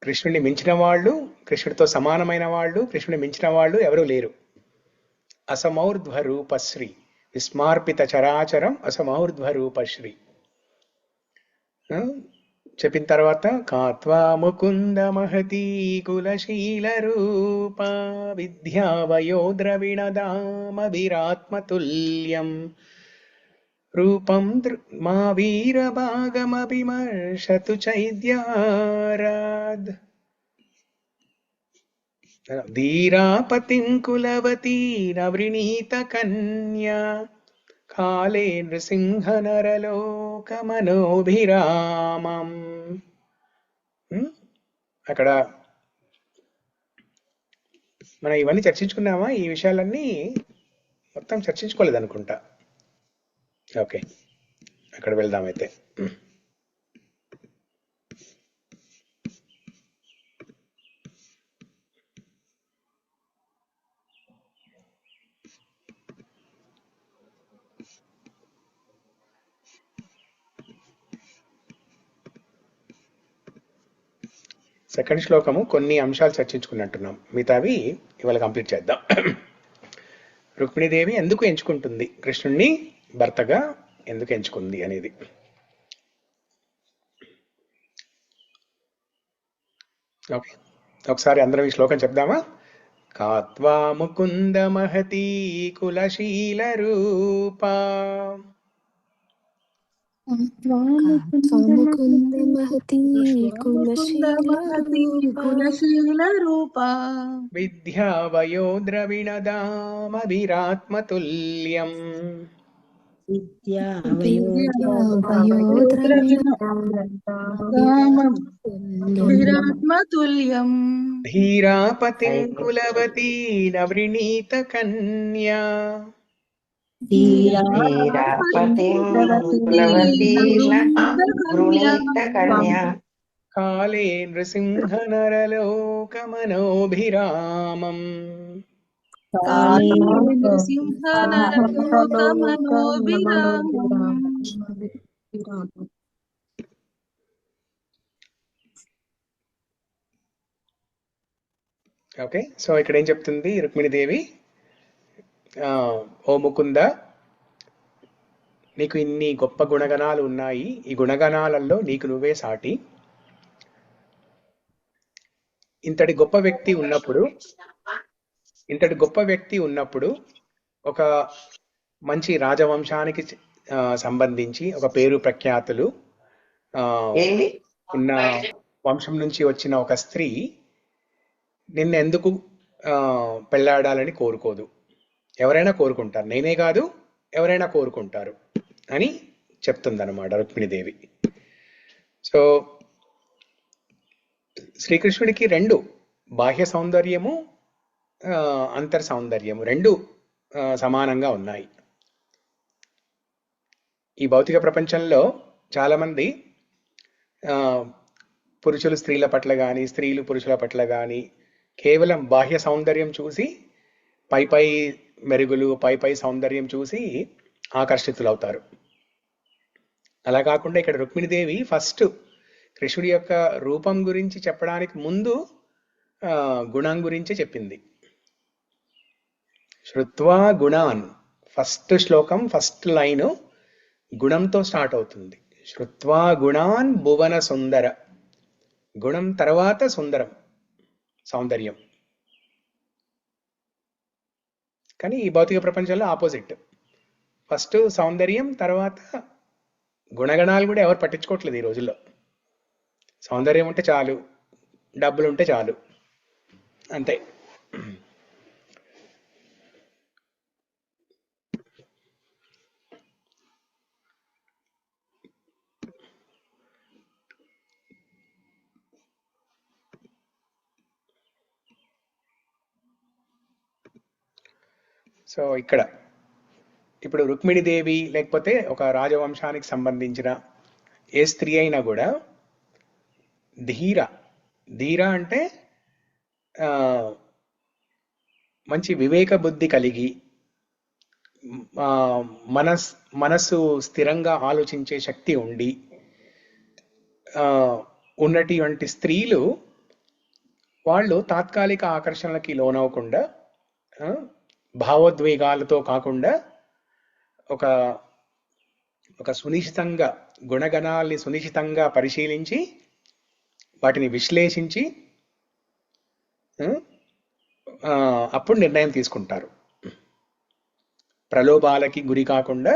కృష్ణుడిని మించిన వాళ్ళు, కృష్ణుడితో సమానమైన వాళ్ళు, కృష్ణుడిని మించిన వాళ్ళు ఎవరూ లేరు. అసమౌర్ధ్వ రూపశ్రీ విస్మార్పిత చరాచరం అసమౌర్ధ్వ రూపశ్రీ చెప్పిన తర్వాత కాత్వా ముకుంద మహతీ కులశీల రూప విద్యా వయో ద్రవిణదామభిరాత్మతుల్యం రూపం మా వీరభాగమభిమర్శతు చైద్యారాద్ ధీరాపతిం కులవతీ నవృణీత కన్యా కాళే నృసింహ నరలోకమనోభిరామం. అక్కడ మనం ఇవన్నీ చర్చించుకున్నామా? ఈ విషయాలన్నీ మొత్తం చర్చించుకోలేదు అనుకుంటా. ఓకే, అక్కడ వెళ్దామైతే. సెకండ్ శ్లోకము కొన్ని అంశాలు చర్చించుకున్నట్టున్నాం, మిగతావి ఇవాళ కంప్లీట్ చేద్దాం. రుక్మిణీదేవి ఎందుకు ఎంచుకుంటుంది కృష్ణుణ్ణి భర్తగా, ఎందుకు ఎంచుకుంది అనేది. ఓకే, ఒకసారి అందరం ఈ శ్లోకం చెప్దామా? కాత్వా ముకుంద మహతీ కులశీల రూప ముకుంద మహతీ కులశీల రూప విద్యా వయో ద్రవిణదామభిరాత్మతుల్యం విరాత్మతుల్యం ధీరాపతిం కులవతీ నవృణీత కన్యా కాళే నృసింహ నరలోకమనోభిరామం. ఓకే, సో ఇక్కడ ఏం చెప్తుంది రుక్మిణీదేవి? ఓ ముకుంద, నీకు ఇన్ని గొప్ప గుణగణాలు ఉన్నాయి, ఈ గుణగణాలలో నీకు నువ్వే సాటి. ఇంతటి గొప్ప వ్యక్తి ఉన్నప్పుడు ఒక మంచి రాజవంశానికి సంబంధించి ఒక పేరు ప్రఖ్యాతులు ఉన్న వంశం నుంచి వచ్చిన ఒక స్త్రీ నిన్నెందుకు పెళ్ళాడాలని కోరుకోదు. ఎవరైనా కోరుకుంటారు, నేనే కాదు ఎవరైనా కోరుకుంటారు అని చెప్తుందన్నమాట రుక్మిణీదేవి. సో శ్రీకృష్ణుడికి రెండు, బాహ్య సౌందర్యము అంతర్ సౌందర్యము రెండు సమానంగా ఉన్నాయి. ఈ భౌతిక ప్రపంచంలో చాలామంది పురుషులు స్త్రీల పట్ల కానీ స్త్రీలు పురుషుల పట్ల కానీ కేవలం బాహ్య సౌందర్యం చూసి పై మెరుగులు పై సౌందర్యం చూసి ఆకర్షితులవుతారు. అలా కాకుండా ఇక్కడ రుక్మిణీదేవి ఫస్ట్ కృష్ణుడి యొక్క రూపం గురించి చెప్పడానికి ముందు గుణం గురించి చెప్పింది. శ్రుత్వా గుణాన్, ఫస్ట్ శ్లోకం ఫస్ట్ లైన్ గుణంతో స్టార్ట్ అవుతుంది. శ్రుత్వా గుణాన్ భువన సుందర, గుణం తర్వాత సుందరం సౌందర్యం. కానీ ఈ భౌతిక ప్రపంచంలో ఆపోజిట్, ఫస్ట్ సౌందర్యం తర్వాత గుణగణాలు కూడా ఎవరు పట్టించుకోవట్లేదు ఈ రోజుల్లో. సౌందర్యం ఉంటే చాలు, డబ్బులు ఉంటే చాలు, అంతే. సో ఇక్కడ ఇప్పుడు రుక్మిణీదేవి లేకపోతే ఒక రాజవంశానికి సంబంధించిన ఏ స్త్రీ అయినా కూడా ధీర అంటే మంచి వివేక బుద్ధి కలిగి మనస్సు స్థిరంగా ఆలోచించే శక్తి ఉండి ఉన్నటువంటి స్త్రీలు వాళ్ళు తాత్కాలిక ఆకర్షణలకి లోనవ్వకుండా భావోద్వేగాలతో కాకుండా ఒక సునిశ్చితంగా గుణగణాల్ని సునిశ్చితంగా పరిశీలించి వాటిని విశ్లేషించి అప్పుడు నిర్ణయం తీసుకుంటారు. ప్రలోభాలకి గురి కాకుండా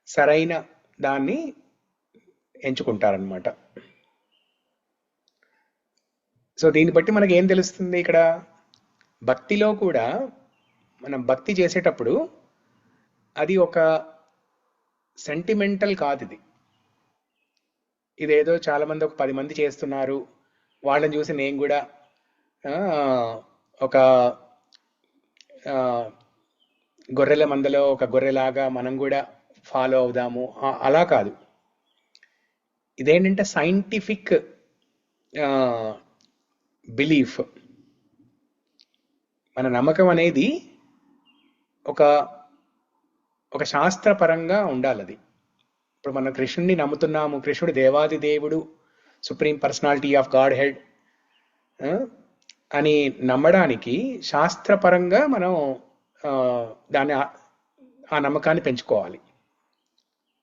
సరైన దాన్ని ఎంచుకుంటారనమాట. సో దీన్ని బట్టి మనకి ఏం తెలుస్తుంది, ఇక్కడ భక్తిలో కూడా మనం భక్తి చేసేటప్పుడు అది ఒక సెంటిమెంటల్ కాదు. ఇదేదో చాలా మంది ఒక 10 మంది చేస్తున్నారు, వాళ్ళని చూసి నేను కూడా ఒక గొర్రెల మందలో ఒక గొర్రెలాగా మనం కూడా ఫాలో అవుదాము, అలా కాదు. ఇదేంటంటే సైంటిఫిక్ బిలీఫ్. మన నమ్మకం అనేది ఒక శాస్త్రపరంగా ఉండాలి. అది ఇప్పుడు మనం కృష్ణుడిని నమ్ముతున్నాము, కృష్ణుడు దేవాది దేవుడు, supreme personality of God head అని నమ్మడానికి శాస్త్రపరంగా మనం దాన్ని ఆ నమ్మకాన్ని పెంచుకోవాలి.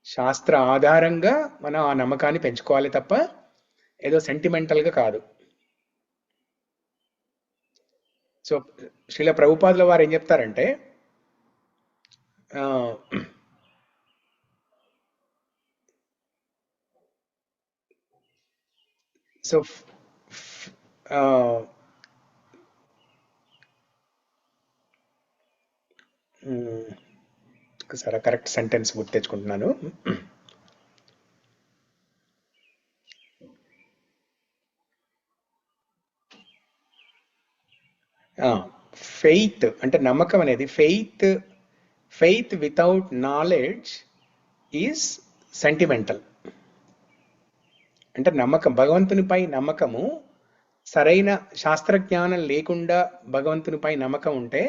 శాస్త్ర ఆధారంగా మనం ఆ నమ్మకాన్ని పెంచుకోవాలి తప్ప ఏదో సెంటిమెంటల్గా కాదు. సో శ్రీల ప్రభుపాదుల వారు ఏం చెప్తారంటే సో ఒకసారి కరెక్ట్ సెంటెన్స్ గుర్తు తెచ్చుకుంటున్నాను. ఫెయిత్ అంటే నమ్మకం అనేది faith without knowledge is sentimental. అంటే నమ్మకం, భగవంతునిపై నమ్మకము, సరైన శాస్త్రజ్ఞానం లేకుండా భగవంతునిపై నమ్మకం ఉంటే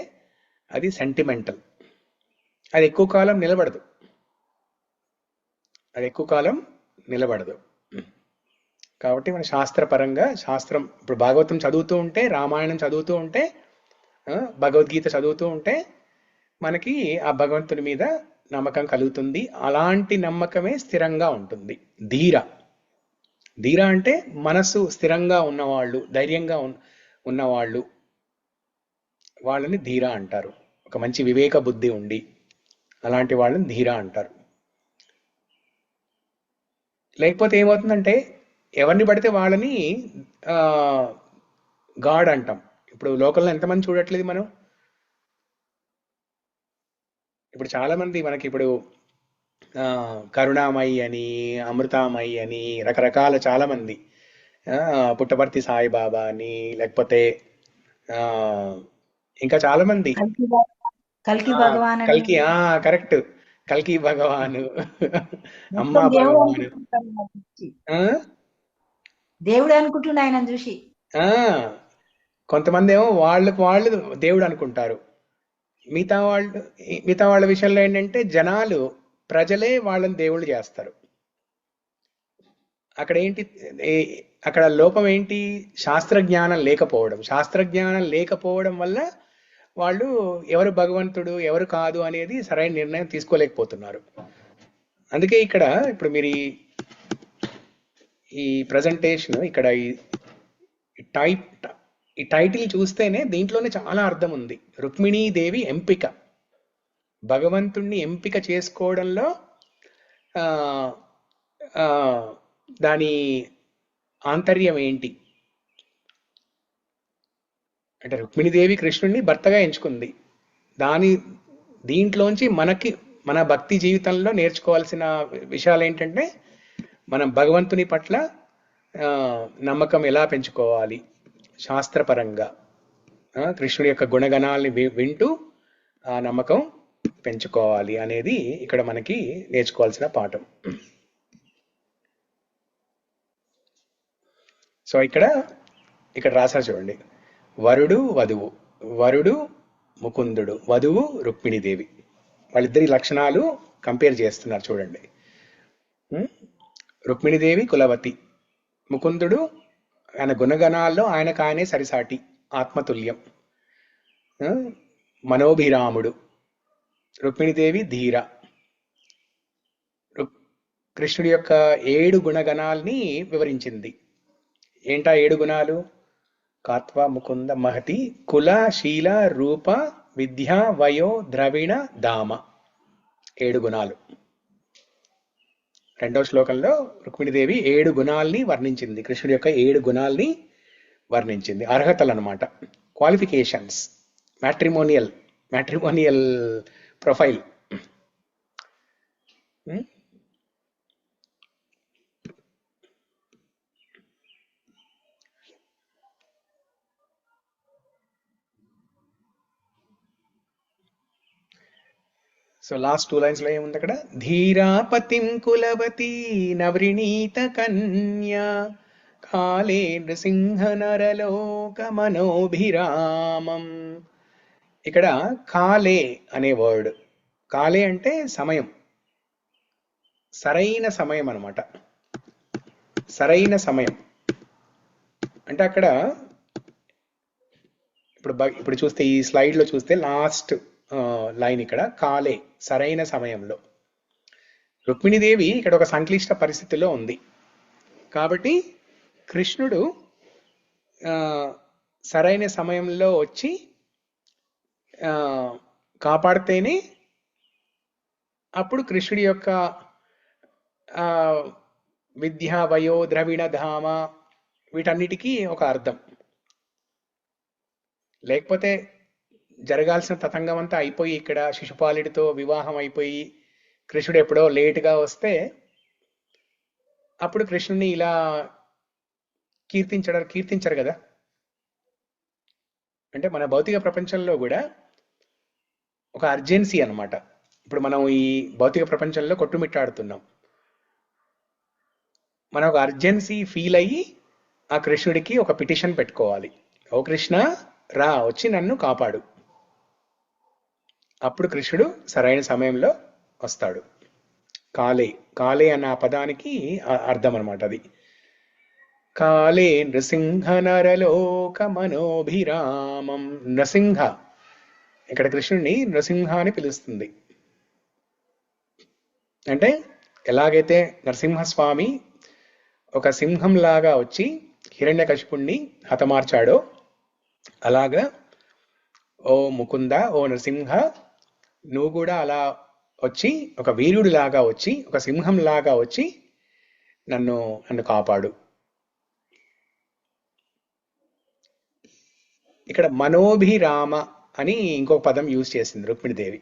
అది సెంటిమెంటల్. అది ఎక్కువ కాలం నిలబడదు. కాబట్టి మన శాస్త్రపరంగా ఇప్పుడు భాగవతం చదువుతూ ఉంటే, రామాయణం చదువుతూ ఉంటే, భగవద్గీత చదువుతూ ఉంటే మనకి ఆ భగవంతుని మీద నమ్మకం కలుగుతుంది. అలాంటి నమ్మకమే స్థిరంగా ఉంటుంది. ధీర అంటే మనసు స్థిరంగా ఉన్నవాళ్ళు, ధైర్యంగా ఉన్నవాళ్ళు, వాళ్ళని ధీర అంటారు. ఒక మంచి వివేక బుద్ధి ఉండి అలాంటి వాళ్ళని ధీర అంటారు. లేకపోతే ఏమవుతుందంటే ఎవరిని పడితే వాళ్ళని గాడ్ అంటాం. ఇప్పుడు లోకల్లో ఎంతమంది చూడట్లేదు మనం, ఇప్పుడు చాలా మంది మనకి ఇప్పుడు కరుణామయి అని, అమృతామయి అని రకరకాల చాలా మంది, పుట్టపర్తి సాయిబాబా అని, లేకపోతే ఆ, ఇంకా చాలా మంది, కల్కి ఆ, భగవాన్ అని కల్కి, కరెక్ట్, కల్కి భగవాను, అమ్మా మొత్తం దేవుడు భగవాను. అనుకుంటున్నారు ఆయన చూసి. ఆ, దేవుడు అనుకుంటున్నా ఆయన చూసి. ఆ, కొంతమంది ఏమో వాళ్ళకు వాళ్ళు దేవుడు అనుకుంటారు. మిగతా వాళ్ళ విషయంలో ఏంటంటే జనాలు, ప్రజలే వాళ్ళని దేవుళ్ళు చేస్తారు. అక్కడ ఏంటి, అక్కడ లోపం ఏంటి? శాస్త్రజ్ఞానం లేకపోవడం. శాస్త్రజ్ఞానం లేకపోవడం వల్ల వాళ్ళు ఎవరు భగవంతుడు ఎవరు కాదు అనేది సరైన నిర్ణయం తీసుకోలేకపోతున్నారు. అందుకే ఇక్కడ ఇప్పుడు మీరు ఈ ప్రజెంటేషన్ ఇక్కడ ఈ టైటిల్ చూస్తేనే దీంట్లోనే చాలా అర్థం ఉంది. రుక్మిణీదేవి ఎంపిక, భగవంతుణ్ణి ఎంపిక చేసుకోవడంలో ఆ, ఆ, దాని ఆంతర్యం ఏంటి అంటే, రుక్మిణీదేవి కృష్ణుణ్ణి భర్తగా ఎంచుకుంది. దీంట్లోంచి మన భక్తి జీవితంలో నేర్చుకోవాల్సిన విషయాలు ఏంటంటే, మనం భగవంతుని పట్ల నమ్మకం ఎలా పెంచుకోవాలి శాస్త్రపరంగా, కృష్ణుడి యొక్క గుణగణాలని వింటూ ఆ నమ్మకం పెంచుకోవాలి అనేది ఇక్కడ మనకి నేర్చుకోవాల్సిన పాఠం. సో ఇక్కడ రాశారు చూడండి, వరుడు వధువు, వరుడు ముకుందుడు, వధువు రుక్మిణీదేవి. వాళ్ళిద్దరి లక్షణాలు కంపేర్ చేస్తున్నారు చూడండి. రుక్మిణీదేవి కులవతి, ముకుందుడు ఆయన గుణగణాల్లో ఆయనకాయనే సరిసాటి, ఆత్మతుల్యం, మనోభిరాముడు. రుక్మిణీదేవి ధీర. కృష్ణుడి యొక్క 7 గుణగణాల్ని వివరించింది. ఏంటా 7 గుణాలు? కాత్వ ముకుంద మహతి కుల శీల రూప విద్య వయో ద్రవిణ ధామ. 7 గుణాలు. 2వ శ్లోకంలో రుక్మిణీదేవి 7 గుణాల్ని వర్ణించింది. కృష్ణుడి యొక్క 7 గుణాల్ని వర్ణించింది. అర్హతలు అన్నమాట, qualifications, matrimonial profile. So last 2 lines లో ఏముంది అక్కడ? ధీరాపతిం కులవతి నవృణీత కన్యా కాలే నృసింహ నరలోక మనోభిరామం. ఇక్కడ కాలే అనే వర్డ్, కాలే అంటే సమయం, సరైన సమయం అన్నమాట. సరైన సమయం అంటే అక్కడ ఇప్పుడు చూస్తే, ఈ స్లైడ్ లో చూస్తే లాస్ట్ లైన్ ఇక్కడ కాలే, సరైన సమయంలో. రుక్మిణీదేవి ఇక్కడ ఒక సంక్లిష్ట పరిస్థితిలో ఉంది కాబట్టి కృష్ణుడు సరైన సమయంలో వచ్చి కాపాడితేనే అప్పుడు కృష్ణుడి యొక్క విద్య వయో ద్రవిణ ధామ వీటన్నిటికీ ఒక అర్థం. లేకపోతే జరగాల్సిన తతంగం అంతా అయిపోయి, ఇక్కడ శిశుపాలుడితో వివాహం అయిపోయి కృష్ణుడు ఎప్పుడో లేటుగా వస్తే అప్పుడు కృష్ణుడిని ఇలా కీర్తించరు కదా. అంటే మన భౌతిక ప్రపంచంలో కూడా ఒక అర్జెన్సీ అన్నమాట. ఇప్పుడు మనం ఈ భౌతిక ప్రపంచంలో కొట్టుమిట్టాడుతున్నాం, మనం ఒక అర్జెన్సీ ఫీల్ అయ్యి ఆ కృష్ణుడికి ఒక పిటిషన్ పెట్టుకోవాలి. ఓ కృష్ణ రా, వచ్చి నన్ను కాపాడు. అప్పుడు కృష్ణుడు సరైన సమయంలో వస్తాడు. కాలే అన్న పదానికి అర్థం అనమాట అది. కాలే నృసింహ నరలోక మనోభిరామం. నృసింహ, ఇక్కడ కృష్ణుడిని నృసింహ అని పిలుస్తుంది. అంటే ఎలాగైతే నరసింహస్వామి ఒక సింహంలాగా వచ్చి హిరణ్యకశిపుణ్ణి హతమార్చాడో, అలాగా ఓ ముకుంద, ఓ నరసింహ, నువ్వు కూడా అలా వచ్చి ఒక వీరుడు లాగా వచ్చి, ఒక సింహం లాగా వచ్చి నన్ను కాపాడు. ఇక్కడ మనోభిరామ అని ఇంకొక పదం యూజ్ చేసింది రుక్మిణీదేవి.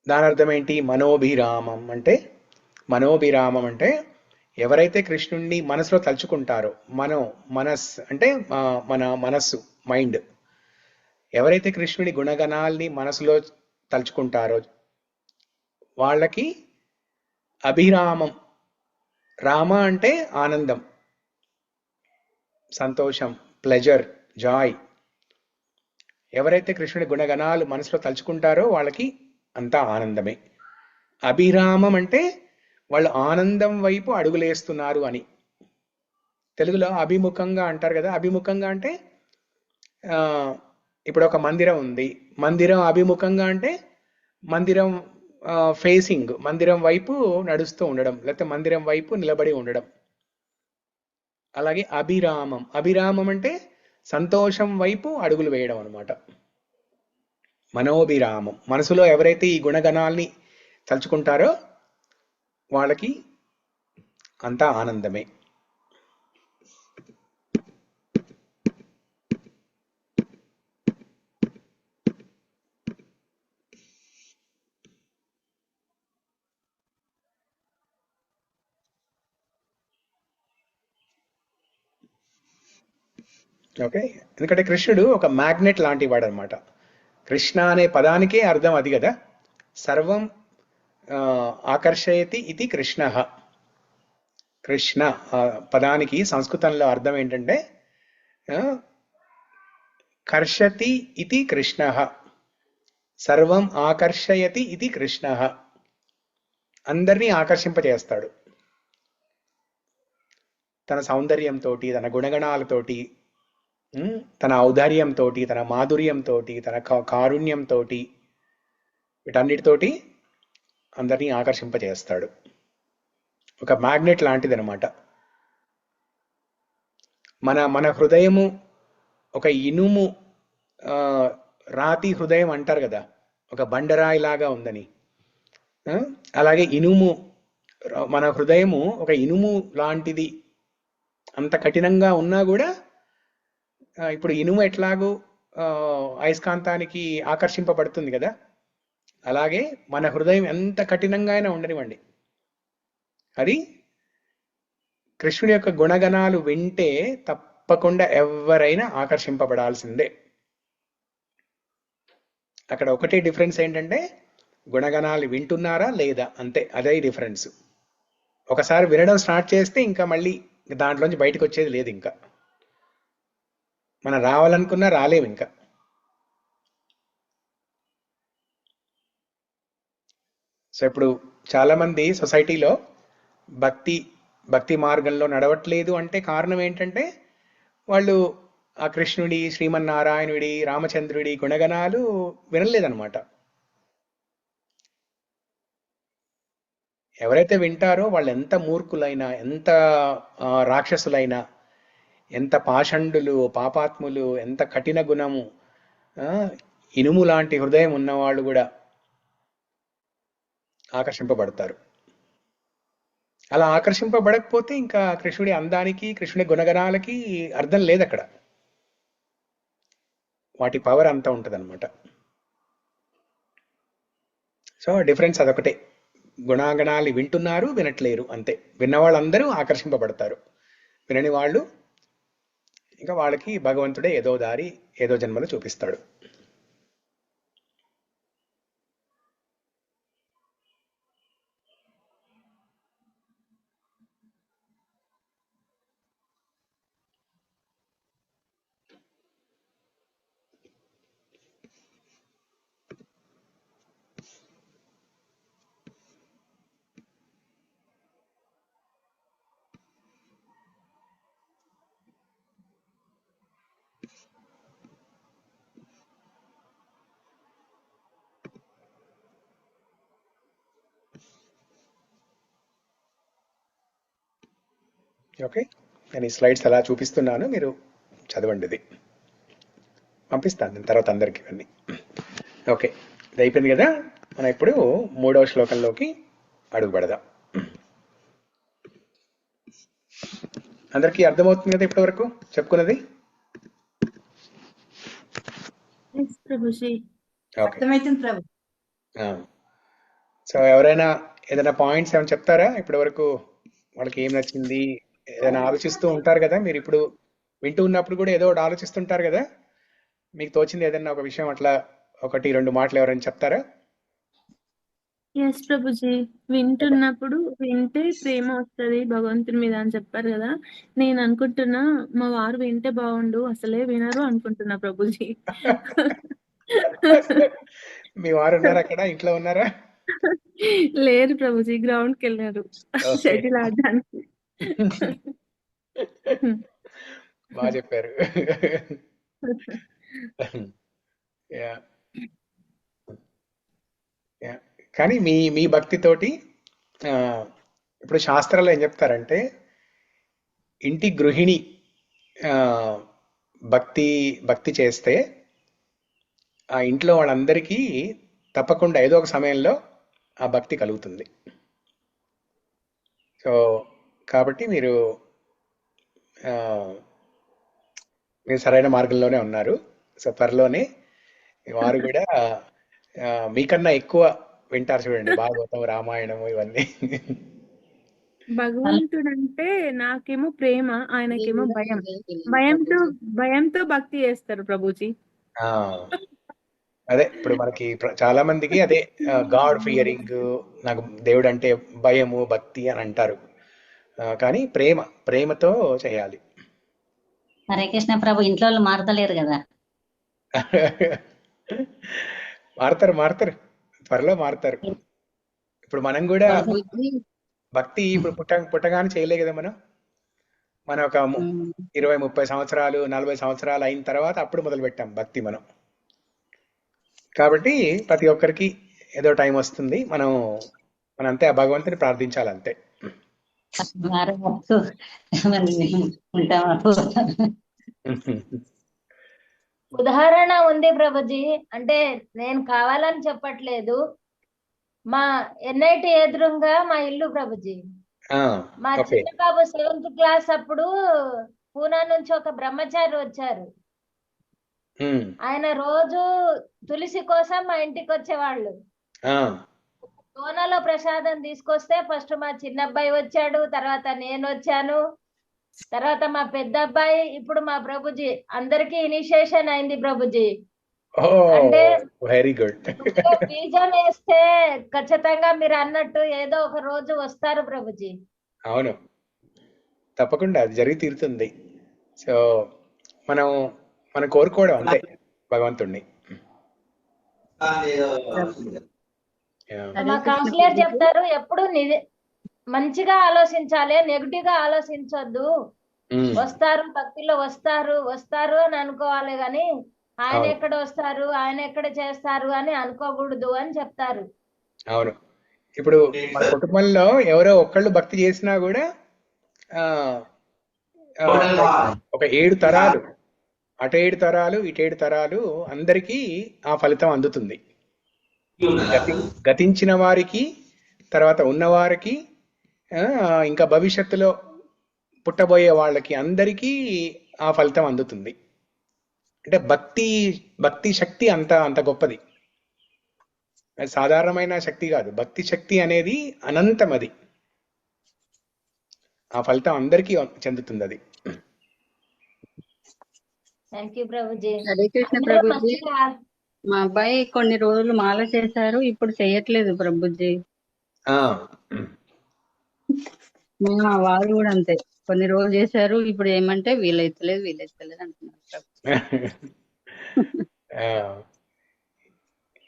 దాని అర్థం ఏంటి? మనోభిరామం అంటే ఎవరైతే కృష్ణుణ్ణి మనసులో తలుచుకుంటారో, మనస్ అంటే మన మనస్సు, మైండ్, ఎవరైతే కృష్ణుని గుణగణాల్ని మనసులో తలుచుకుంటారో వాళ్ళకి అభిరామం. రామ అంటే ఆనందం, సంతోషం, ప్లెజర్, జాయ్. ఎవరైతే కృష్ణుడి గుణగణాలు మనసులో తలుచుకుంటారో వాళ్ళకి అంతా ఆనందమే. అభిరామం అంటే వాళ్ళు ఆనందం వైపు అడుగులేస్తున్నారు అని. తెలుగులో అభిముఖంగా అంటారు కదా. అభిముఖంగా అంటే ఇప్పుడు ఒక మందిరం ఉంది, మందిరం అభిముఖంగా అంటే మందిరం ఫేసింగ్, మందిరం వైపు నడుస్తూ ఉండడం, లేకపోతే మందిరం వైపు నిలబడి ఉండడం. అలాగే అభిరామం అంటే సంతోషం వైపు అడుగులు వేయడం అనమాట. మనోభిరామం, మనసులో ఎవరైతే ఈ గుణగణాల్ని తలుచుకుంటారో వాళ్ళకి అంతా ఆనందమే. ఓకే, ఎందుకంటే కృష్ణుడు ఒక మ్యాగ్నెట్ లాంటి వాడు అనమాట. కృష్ణ అనే పదానికే అర్థం అది కదా. సర్వం ఆకర్షయతి ఇది కృష్ణ. కృష్ణ పదానికి సంస్కృతంలో అర్థం ఏంటంటే కర్షతి ఇది కృష్ణ, సర్వం ఆకర్షయతి ఇది కృష్ణ. అందరినీ ఆకర్షింపజేస్తాడు తన సౌందర్యంతో, తన గుణగణాలతోటి, తన ఔదార్యంతో, తన మాధుర్యంతో, తన కారుణ్యంతో, వీటన్నిటితోటి అందరినీ ఆకర్షింపజేస్తాడు. ఒక మ్యాగ్నెట్ లాంటిది అనమాట. మన హృదయము ఒక ఇనుము రాతి హృదయం అంటారు కదా, ఒక బండరాయి లాగా ఉందని. అలాగే మన హృదయము ఒక ఇనుము లాంటిది. అంత కఠినంగా ఉన్నా కూడా, ఇప్పుడు ఇనుము ఎట్లాగూ అయస్కాంతానికి ఆకర్షింపబడుతుంది కదా, అలాగే మన హృదయం ఎంత కఠినంగా అయినా ఉండనివ్వండి, అది కృష్ణుడి యొక్క గుణగణాలు వింటే తప్పకుండా ఎవరైనా ఆకర్షింపబడాల్సిందే. అక్కడ ఒకటే డిఫరెన్స్ ఏంటంటే గుణగణాలు వింటున్నారా లేదా, అంతే. అదే డిఫరెన్స్. ఒకసారి వినడం స్టార్ట్ చేస్తే ఇంకా మళ్ళీ దాంట్లోంచి బయటకు వచ్చేది లేదు. ఇంకా మనం రావాలనుకున్నా రాలేము ఇంకా. సో ఇప్పుడు చాలా మంది సొసైటీలో భక్తి మార్గంలో నడవట్లేదు అంటే కారణం ఏంటంటే వాళ్ళు ఆ కృష్ణుడి, శ్రీమన్నారాయణుడి, రామచంద్రుడి గుణగణాలు వినలేదన్నమాట. ఎవరైతే వింటారో వాళ్ళు ఎంత మూర్ఖులైనా, ఎంత రాక్షసులైనా, ఎంత పాషండులు, పాపాత్ములు, ఎంత కఠిన గుణము, ఇనుము లాంటి హృదయం ఉన్నవాళ్ళు కూడా ఆకర్షింపబడతారు. అలా ఆకర్షింపబడకపోతే ఇంకా కృష్ణుడి అందానికి, కృష్ణుడి గుణగణాలకి అర్థం లేదు అక్కడ. వాటి పవర్ అంతా ఉంటుందన్నమాట. సో డిఫరెన్స్ అదొకటే. గుణగణాలు వింటున్నారు, వినట్లేరు, అంతే. విన్నవాళ్ళందరూ ఆకర్షింపబడతారు, వినని వాళ్ళు ఇంకా వాళ్ళకి భగవంతుడే ఏదో దారి, ఏదో జన్మలో చూపిస్తాడు. ఓకే, నేను ఈ స్లైడ్స్ అలా చూపిస్తున్నాను, మీరు చదవండి. ఇది పంపిస్తాను నేను తర్వాత అందరికీ ఇవన్నీ. ఓకే, ఇది అయిపోయింది కదా. మనం ఇప్పుడు 3వ శ్లోకంలోకి అడుగు పెడదాం. అందరికీ అర్థమవుతుంది కదా ఇప్పటి వరకు చెప్పుకున్నది? ప్రభుజీ. ఓకే, అర్థమవుతుంది ప్రభు. సో ఎవరైనా ఏదైనా పాయింట్స్ ఏమైనా చెప్తారా ఇప్పటి వరకు? వాళ్ళకి ఏం నచ్చింది, ఏదైనా ఆలోచిస్తూ ఉంటారు కదా మీరు, ఇప్పుడు వింటూ ఉన్నప్పుడు కూడా ఏదో ఒకటి ఆలోచిస్తుంటారు కదా, మీకు తోచింది ఏదైనా ఒక విషయం అట్లా 1-2 మాటలు ఎవరైనా చెప్తారా? ఎస్ ప్రభుజీ, వింటున్నప్పుడు వింటే ప్రేమ వస్తుంది భగవంతుని మీద అని చెప్పారు కదా. నేను అనుకుంటున్నా మా వారు వింటే బాగుండు, అసలే వినరు అనుకుంటున్నా ప్రభుజీ. మీ వారు ఉన్నారా అక్కడ, ఇంట్లో ఉన్నారా? లేరు ప్రభుజీ, గ్రౌండ్కి వెళ్ళారు ఓకే, షటిల్ ఆడడానికి. బాగా చెప్పారు. Yeah, yeah. కానీ మీ మీ భక్తితోటి ఆ, ఇప్పుడు శాస్త్రాలు ఏం చెప్తారంటే ఇంటి గృహిణి ఆ, భక్తి భక్తి చేస్తే ఆ ఇంట్లో వాళ్ళందరికీ తప్పకుండా ఏదో ఒక సమయంలో ఆ భక్తి కలుగుతుంది. సో కాబట్టి మీరు ఆ, మీరు సరైన మార్గంలోనే ఉన్నారు. సో త్వరలోనే వారు కూడా మీకన్నా ఎక్కువ వింటారు చూడండి, భాగవతం, రామాయణం ఇవన్నీ. భగవంతుడు అంటే నాకేమో ప్రేమ, ఆయనకేమో భయం. భయంతో భక్తి చేస్తారు ప్రభుజీ. ఆ, అదే ఇప్పుడు మనకి చాలా మందికి అదే గాడ్ ఫియరింగ్, నాకు దేవుడు అంటే భయము, భక్తి అని అంటారు. కానీ ప్రేమతో చేయాలి. హరే కృష్ణ ప్రభు, ఇంట్లో వాళ్ళు మారతలేరు కదా. మారుతారు, త్వరలో మారుతారు. ఇప్పుడు మనం కూడా భక్తి ఇప్పుడు పుట్టగానే చేయలే కదా. మనం ఒక 20-30 సంవత్సరాలు 40 సంవత్సరాలు అయిన తర్వాత అప్పుడు మొదలు పెట్టాం భక్తి మనం. కాబట్టి ప్రతి ఒక్కరికి ఏదో టైం వస్తుంది, మనంతే ఆ భగవంతుని ప్రార్థించాలంతే. ఉదాహరణ ఉంది ప్రభుజీ, అంటే నేను కావాలని చెప్పట్లేదు. మా ఎన్ఐటి ఎదురుగా మా ఇల్లు ప్రభుజీ. మా చిన్న బాబు 7th క్లాస్ అప్పుడు పూనా నుంచి ఒక బ్రహ్మచారి వచ్చారు. ఆయన రోజు తులసి కోసం మా ఇంటికి వచ్చేవాళ్ళు. సోనాలో ప్రసాదం తీసుకొస్తే ఫస్ట్ మా చిన్న అబ్బాయి వచ్చాడు, తర్వాత నేను వచ్చాను, తర్వాత మా పెద్ద అబ్బాయి, ఇప్పుడు మా ప్రభుజీ. అందరికి ఇనిషియేషన్ అయింది ప్రభుజీ. అంటే వెరీ గుడ్. బీజం వేస్తే ఖచ్చితంగా మీరు అన్నట్టు ఏదో ఒక రోజు వస్తారు ప్రభుజీ. అవును, తప్పకుండా అది జరిగి తీరుతుంది. సో మనం కోరుకోవడం అంతే భగవంతుణ్ణి. మా కౌన్సిలర్ చెప్తారు ఎప్పుడు మంచిగా ఆలోచించాలి, నెగిటివ్ గా ఆలోచించొద్దు. వస్తారు, భక్తిలో వస్తారు అని అనుకోవాలి, గాని ఆయన ఎక్కడ వస్తారు, ఆయన ఎక్కడ చేస్తారు అని అనుకోకూడదు అని చెప్తారు. అవును, ఇప్పుడు మన కుటుంబంలో ఎవరో ఒక్కళ్ళు భక్తి చేసినా కూడా ఒక 7 తరాలు, అటు 7 తరాలు ఇటు 7 తరాలు అందరికీ ఆ ఫలితం అందుతుంది. గతించిన వారికి, తర్వాత ఉన్నవారికి, ఇంకా భవిష్యత్తులో పుట్టబోయే వాళ్ళకి అందరికీ ఆ ఫలితం అందుతుంది. అంటే భక్తి శక్తి అంత గొప్పది, అది సాధారణమైన శక్తి కాదు. భక్తి శక్తి అనేది అనంతం, అది ఆ ఫలితం అందరికీ చెందుతుంది అది. Thank you Prabhuji. హరే కృష్ణ ప్రభుజీ, మా అబ్బాయి కొన్ని రోజులు మాల చేశారు, ఇప్పుడు చెయ్యట్లేదు ప్రభుజీ. మా వారు కూడా అంతే, కొన్ని రోజులు చేశారు, ఇప్పుడు ఏమంటే వీలైతలేదు అంటున్నారు.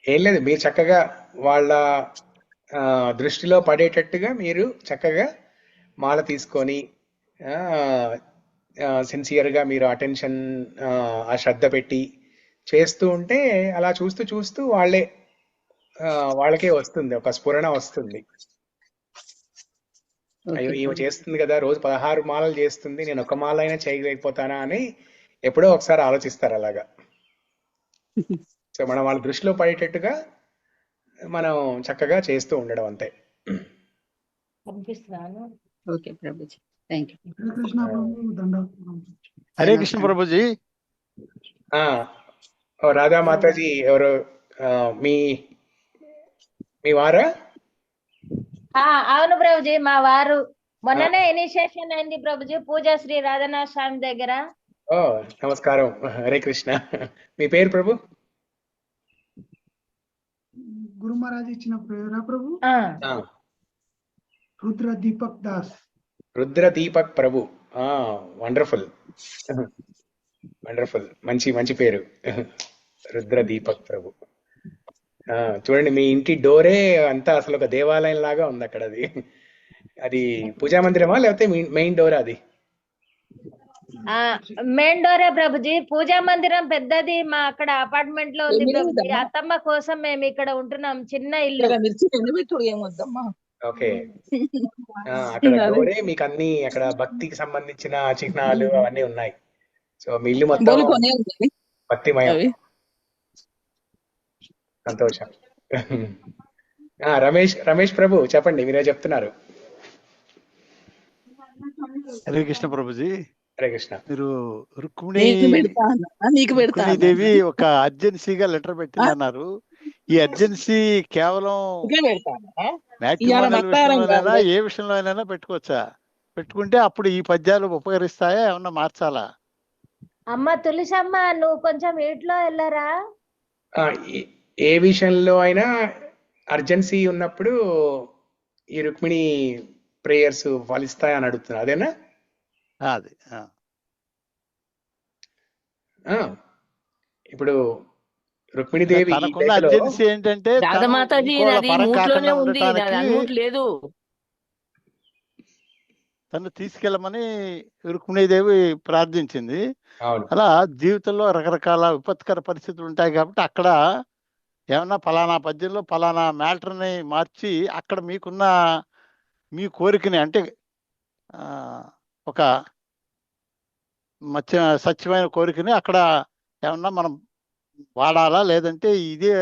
ఏం లేదు, మీరు చక్కగా వాళ్ళ దృష్టిలో పడేటట్టుగా మీరు చక్కగా మాల తీసుకొని సిన్సియర్గా మీరు అటెన్షన్, ఆ శ్రద్ధ పెట్టి చేస్తూ ఉంటే అలా చూస్తూ వాళ్ళకే వస్తుంది, ఒక స్ఫురణ వస్తుంది. అయ్యో ఈమె చేస్తుంది కదా, రోజు 16 మాలలు చేస్తుంది, నేను ఒక మాల అయినా చేయలేకపోతానా అని ఎప్పుడో ఒకసారి ఆలోచిస్తారు అలాగా. సో మనం వాళ్ళ దృష్టిలో పడేటట్టుగా మనం చక్కగా చేస్తూ ఉండడం అంతే. Okay Prabhuji, thank you. Hare Krishna Prabhuji. Radha Mataji ఎవరు, మీ వారా? అవును ప్రభుజీ, మా వారు మొన్ననే ఇనిషియేషన్ అయింది ప్రభుజీ, పూజా శ్రీ రాధానాథ స్వామి దగ్గర. ఓ నమస్కారం, హరే కృష్ణ. మీ పేరు ప్రభు? గురు మహారాజ్ ఇచ్చిన పేరా ప్రభు? రుద్ర దీపక్ దాస్. రుద్ర దీపక్ ప్రభు. వండర్ఫుల్ వండర్ఫుల్, మంచి మంచి పేరు, రుద్ర దీపక్ ప్రభు. చూడండి, మీ ఇంటి డోరే అంతా అసలు ఒక దేవాలయం లాగా ఉంది అక్కడ. అది పూజా మందిరమా లేకపోతే మెయిన్ డోరా? అది మెయిన్ డోరే ప్రభుజీ. పూజా మందిరం పెద్దది మా అక్కడ అపార్ట్మెంట్ లో ఉంది ప్రభుజీ. అత్తమ్మ కోసం మేము ఇక్కడ ఉంటున్నాం, చిన్న ఇల్లు. ఓకే. అక్కడ డోరే మీకు అన్ని, అక్కడ భక్తికి సంబంధించిన చిహ్నాలు అవన్నీ ఉన్నాయి. సో మీ ఇల్లు మొత్తం భక్తిమయం. సంతోషం. రమేష్ ప్రభు చెప్పండి, మీరే చెప్తున్నారు. హరే కృష్ణ ప్రభుజీ. హరే కృష్ణ. మీరు రుక్మిణీదేవి ఒక అర్జెన్సీగా లెటర్ పెట్టిందన్నారు. ఈ అర్జెన్సీ కేవలం మ్యాట్రిమోనియల్ ఏ విషయంలో అయినా పెట్టుకోవచ్చా? పెట్టుకుంటే అప్పుడు ఈ పద్యాలు ఉపకరిస్తాయా, ఏమన్నా మార్చాలా? అమ్మ తులసమ్మ, నువ్వు కొంచెం ఇంట్లో వెళ్ళరా. ఏ విషయంలో అయినా అర్జెన్సీ ఉన్నప్పుడు ఈ రుక్మిణి ప్రేయర్స్ ఫలిస్తాయని అడుగుతున్నా, అదేనా? అది ఇప్పుడు రుక్మిణీదేవి అర్జెన్సీ ఏంటంటే తను తీసుకెళ్ళమని రుక్మిణీదేవి ప్రార్థించింది. అలా జీవితంలో రకరకాల విపత్కర పరిస్థితులు ఉంటాయి కాబట్టి అక్కడ ఏమన్నా ఫలానా పద్యంలో ఫలానా మ్యాటర్ని మార్చి అక్కడ మీకున్న మీ కోరికని, అంటే ఒక సత్యమైన కోరికని అక్కడ ఏమన్నా మనం వాడాలా, లేదంటే ఇదే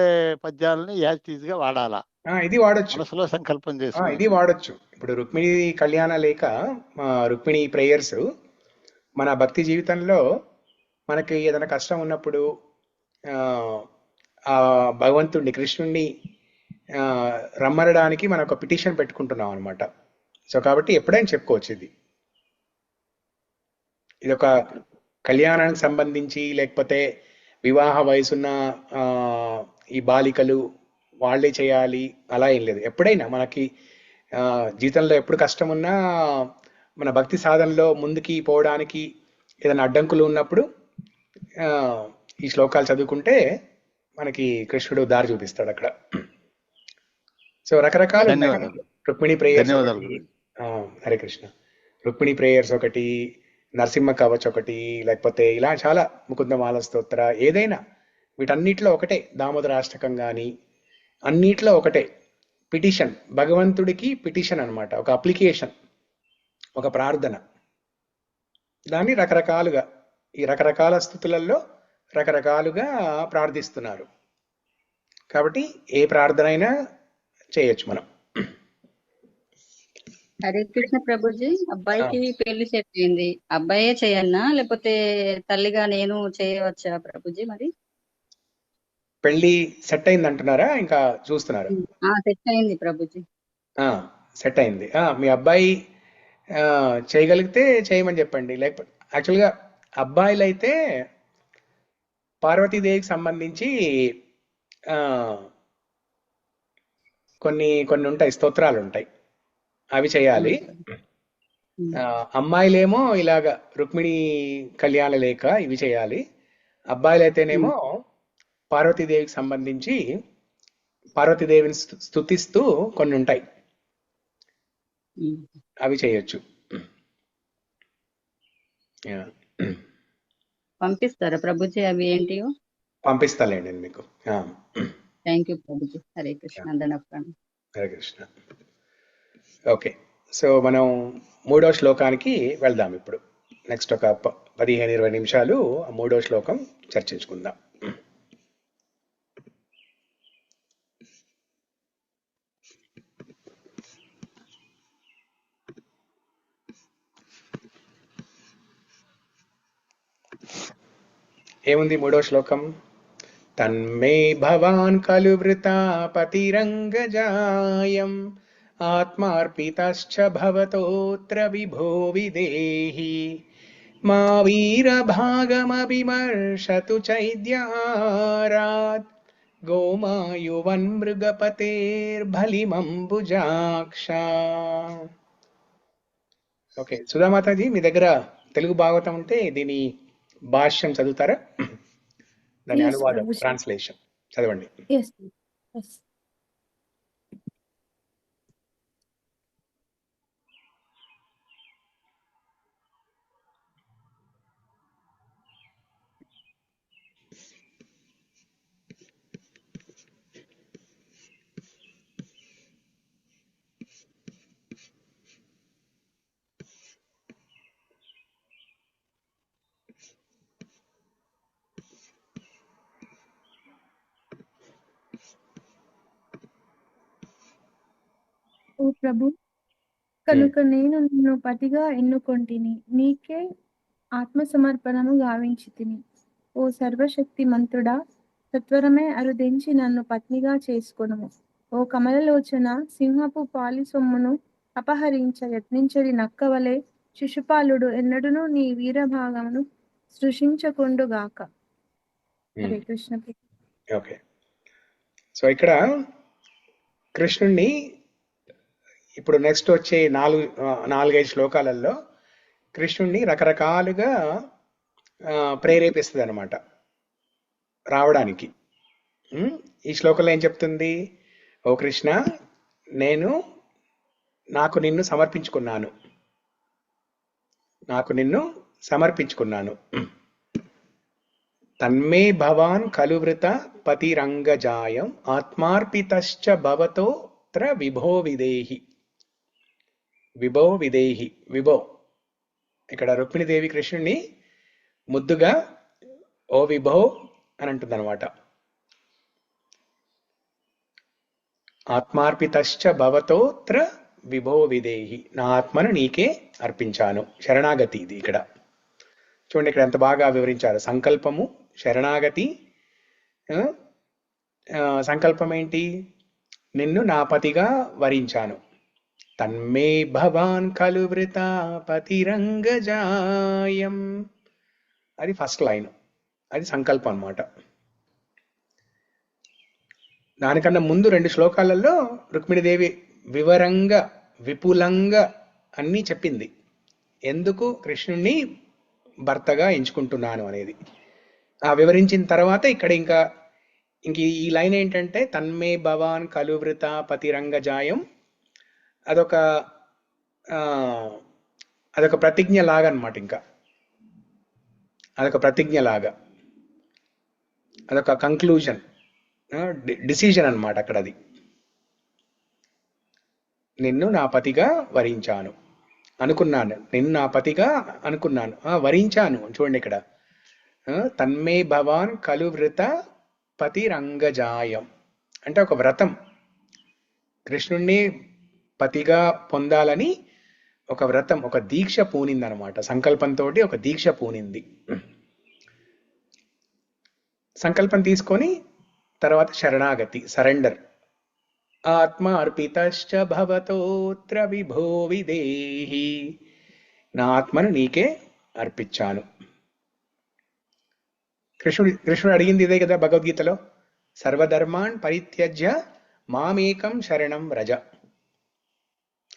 పద్యాలని యాజిటీజ్ గా వాడాలా? ఇది వాడచ్చు, మనసులో సంకల్పం చేసి ఇది వాడచ్చు. ఇప్పుడు రుక్మిణి కళ్యాణ లేక రుక్మిణి ప్రేయర్స్ మన భక్తి జీవితంలో మనకి ఏదైనా కష్టం ఉన్నప్పుడు ఆ భగవంతుడిని, కృష్ణుడిని రమ్మనడానికి మనం ఒక పిటిషన్ పెట్టుకుంటున్నాం అనమాట. సో కాబట్టి ఎప్పుడైనా చెప్పుకోవచ్చు. ఇది ఒక కళ్యాణానికి సంబంధించి, లేకపోతే వివాహ వయసున్న ఈ బాలికలు వాళ్ళే చేయాలి అలా ఏం లేదు. ఎప్పుడైనా మనకి జీవితంలో ఎప్పుడు కష్టం ఉన్నా, మన భక్తి సాధనలో ముందుకి పోవడానికి ఏదైనా అడ్డంకులు ఉన్నప్పుడు ఈ శ్లోకాలు చదువుకుంటే మనకి కృష్ణుడు దారి చూపిస్తాడు అక్కడ. సో రకరకాలు రుక్మిణి ప్రేయర్స్. హరే కృష్ణ. రుక్మిణి ప్రేయర్స్ ఒకటి, నరసింహ కవచ్ ఒకటి, లేకపోతే ఇలా చాలా ముకుందమాల స్తోత్ర, ఏదైనా వీటన్నిటిలో ఒకటే. దామోదరాష్టకం కానీ అన్నిట్లో ఒకటే. పిటిషన్, భగవంతుడికి పిటిషన్ అన్నమాట, ఒక అప్లికేషన్, ఒక ప్రార్థన. దాన్ని రకరకాలుగా, ఈ రకరకాల స్థుతులలో రకరకాలుగా ప్రార్థిస్తున్నారు. కాబట్టి ఏ ప్రార్థన అయినా చేయొచ్చు మనం. హరే కృష్ణ ప్రభుజీ. అబ్బాయికి పెళ్లి సెట్ అయింది, అబ్బాయే చేయన్నా లేకపోతే తల్లిగా నేను చేయవచ్చా ప్రభుజీ? మరి పెళ్లి సెట్ అయింది అంటున్నారా, ఇంకా చూస్తున్నారు? సెట్ అయింది ప్రభుజీ. సెట్ అయింది. మీ అబ్బాయి చేయగలిగితే చేయమని చెప్పండి. లేకపోతే యాక్చువల్గా అబ్బాయిలు అయితే పార్వతీదేవికి సంబంధించి కొన్ని కొన్ని ఉంటాయి, స్తోత్రాలు ఉంటాయి, అవి చేయాలి. అమ్మాయిలేమో ఇలాగ రుక్మిణి కళ్యాణ లేఖ ఇవి చేయాలి. అబ్బాయిలైతేనేమో పార్వతీదేవికి సంబంధించి పార్వతీదేవిని స్తుతిస్తూ కొన్ని ఉంటాయి, అవి చేయొచ్చు. పంపిస్తారా ప్రభుజీ అవి ఏంటియో? పంపిస్తాలేండి మీకు. Thank you Prabhuji. Hare Krishna. Hare Krishna. Okay, so మనం 3వ శ్లోకానికి వెళ్దాం ఇప్పుడు. నెక్స్ట్ ఒక 15-20 నిమిషాలు 3వ శ్లోకం చర్చించుకుందాం. ఏముంది 3వ శ్లోకం? తన్మే భవాన్ ఖలు వృతా పతిరంగజాయం ఆత్మార్పితశ్చ భవతోత్ర విభో విదేహి మా వీరభాగమవిమర్శతు చైద్యారాత్ గోమాయువన్మృగపతేర్బలిమంబుజాక్ష. ఓకే, సుధామాతాజీ మీ దగ్గర తెలుగు భాగవతం ఉంటే దీని భాష్యం చదువుతారా? దాని Yes, అనువాదం, Prabhuji. ట్రాన్స్లేషన్ చదవండి. Yes. Yes. ఓ ప్రభు, కనుక నేను నిన్ను పతిగా ఎన్నుకొంటిని, నీకే ఆత్మ సమర్పణము గావించి తిని. ఓ సర్వశక్తి మంతుడా, సత్వరమే అరుదించి నన్ను పత్నిగా చేసుకొనుము. ఓ కమలలోచన, సింహపు పాలి సొమ్మును అపహరించ యత్నించడి నక్కవలే శిశుపాలుడు ఎన్నడును నీ వీరభాగమును సృష్టించకుండుగాక. హరే కృష్ణ. ఓకే, సో ఇక్కడ కృష్ణుణ్ణి ఇప్పుడు నెక్స్ట్ వచ్చే 4-5 శ్లోకాలలో కృష్ణుణ్ణి రకరకాలుగా ప్రేరేపిస్తుంది అనమాట రావడానికి. ఈ శ్లోకంలో ఏం చెప్తుంది? ఓ కృష్ణ, నాకు నిన్ను సమర్పించుకున్నాను. తన్మే భవాన్ కలువృత పతిరంగజాయం ఆత్మార్పితశ్చ భవతోత్ర విభో విదేహి. విభో ఇక్కడ రుక్మిణీదేవి కృష్ణుణ్ణి ముద్దుగా ఓ విభో అని అంటుంది అనమాట. ఆత్మార్పితశ్చ భవతోత్ర విభో విదేహి, నా ఆత్మను నీకే అర్పించాను. శరణాగతి ఇది ఇక్కడ చూడండి, ఇక్కడ ఎంత బాగా వివరించారు. సంకల్పము, శరణాగతి. సంకల్పం ఏంటి? నిన్ను నా పతిగా వరించాను. తన్మే భవాన్ ఖలు వృత పతిరంగజాయం, అది ఫస్ట్ లైన్, అది సంకల్పం అన్నమాట. దానికన్నా ముందు 2 శ్లోకాలలో రుక్మిణీదేవి వివరంగా విపులంగా అన్నీ చెప్పింది, ఎందుకు కృష్ణుణ్ణి భర్తగా ఎంచుకుంటున్నాను అనేది. ఆ వివరించిన తర్వాత ఇక్కడ ఇంక ఈ లైన్ ఏంటంటే తన్మే భవాన్ కలువృత పతిరంగజాయం, అదొక ప్రతిజ్ఞ లాగా అనమాట. ఇంకా అదొక ప్రతిజ్ఞ లాగా, అదొక కంక్లూజన్, డిసిజన్ అన్నమాట. అక్కడ అది నిన్ను నా పతిగా వరించాను అనుకున్నాను, నిన్ను నా పతిగా అనుకున్నాను, వరించాను. చూడండి ఇక్కడ తన్మే భవాన్ కలువృత పతిరంగజాయం అంటే ఒక వ్రతం, కృష్ణుణ్ణి పతిగా పొందాలని ఒక వ్రతం, ఒక దీక్ష పూనింది అనమాట. సంకల్పంతో ఒక దీక్ష పూనింది. సంకల్పం తీసుకొని తర్వాత శరణాగతి, సరెండర్. ఆత్మ అర్పితశ్చ భవతోత్ర విభో విదేహి, నా ఆత్మను నీకే అర్పించాను. కృష్ణుడు అడిగింది ఇదే కదా భగవద్గీతలో, సర్వధర్మాన్ పరిత్యజ్య మామేకం శరణం వ్రజ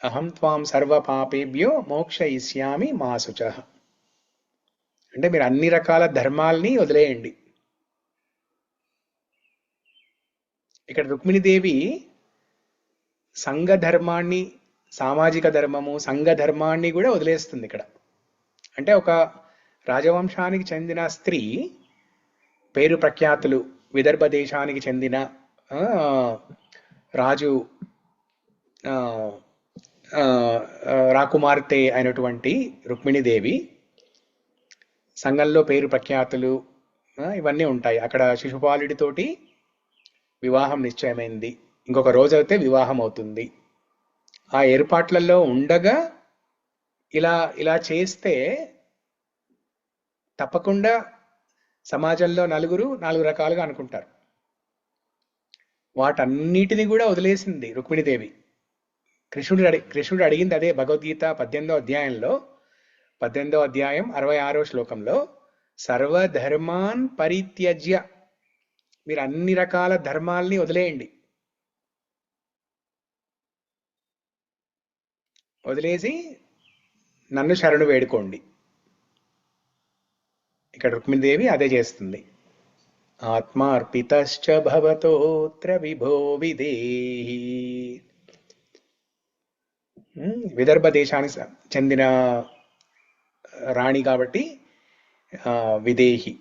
అహం త్వాం సర్వ పాపేభ్యో మోక్షయిష్యామి మా శుచః. అంటే మీరు అన్ని రకాల ధర్మాల్ని వదిలేయండి. ఇక్కడ రుక్మిణీదేవి సంఘ ధర్మాన్ని, సామాజిక ధర్మము, సంఘ ధర్మాన్ని కూడా వదిలేస్తుంది ఇక్కడ. అంటే ఒక రాజవంశానికి చెందిన స్త్రీ, పేరు ప్రఖ్యాతులు, విదర్భ దేశానికి చెందిన రాజు రాకుమార్తె అయినటువంటి రుక్మిణీదేవి, సంఘంలో పేరు ప్రఖ్యాతులు ఇవన్నీ ఉంటాయి. అక్కడ శిశుపాలుడితోటి వివాహం నిశ్చయమైంది, ఇంకొక రోజు అయితే వివాహం అవుతుంది. ఆ ఏర్పాట్లలో ఉండగా ఇలా చేస్తే తప్పకుండా సమాజంలో 4 రకాలుగా అనుకుంటారు. వాటన్నిటిని కూడా వదిలేసింది రుక్మిణీదేవి. కృష్ణుడు అడిగింది అదే. భగవద్గీత 18వ అధ్యాయంలో 18వ అధ్యాయం 66వ శ్లోకంలో సర్వధర్మాన్ పరిత్యజ్య, మీరు అన్ని రకాల ధర్మాల్ని వదిలేయండి, వదిలేసి నన్ను శరణు వేడుకోండి. ఇక్కడ రుక్మిణీదేవి అదే చేస్తుంది. ఆత్మార్పితశ్చ భవతోత్ర విభో విదేహి. విదర్భ దేశానికి చెందిన రాణి కాబట్టి విదేహి.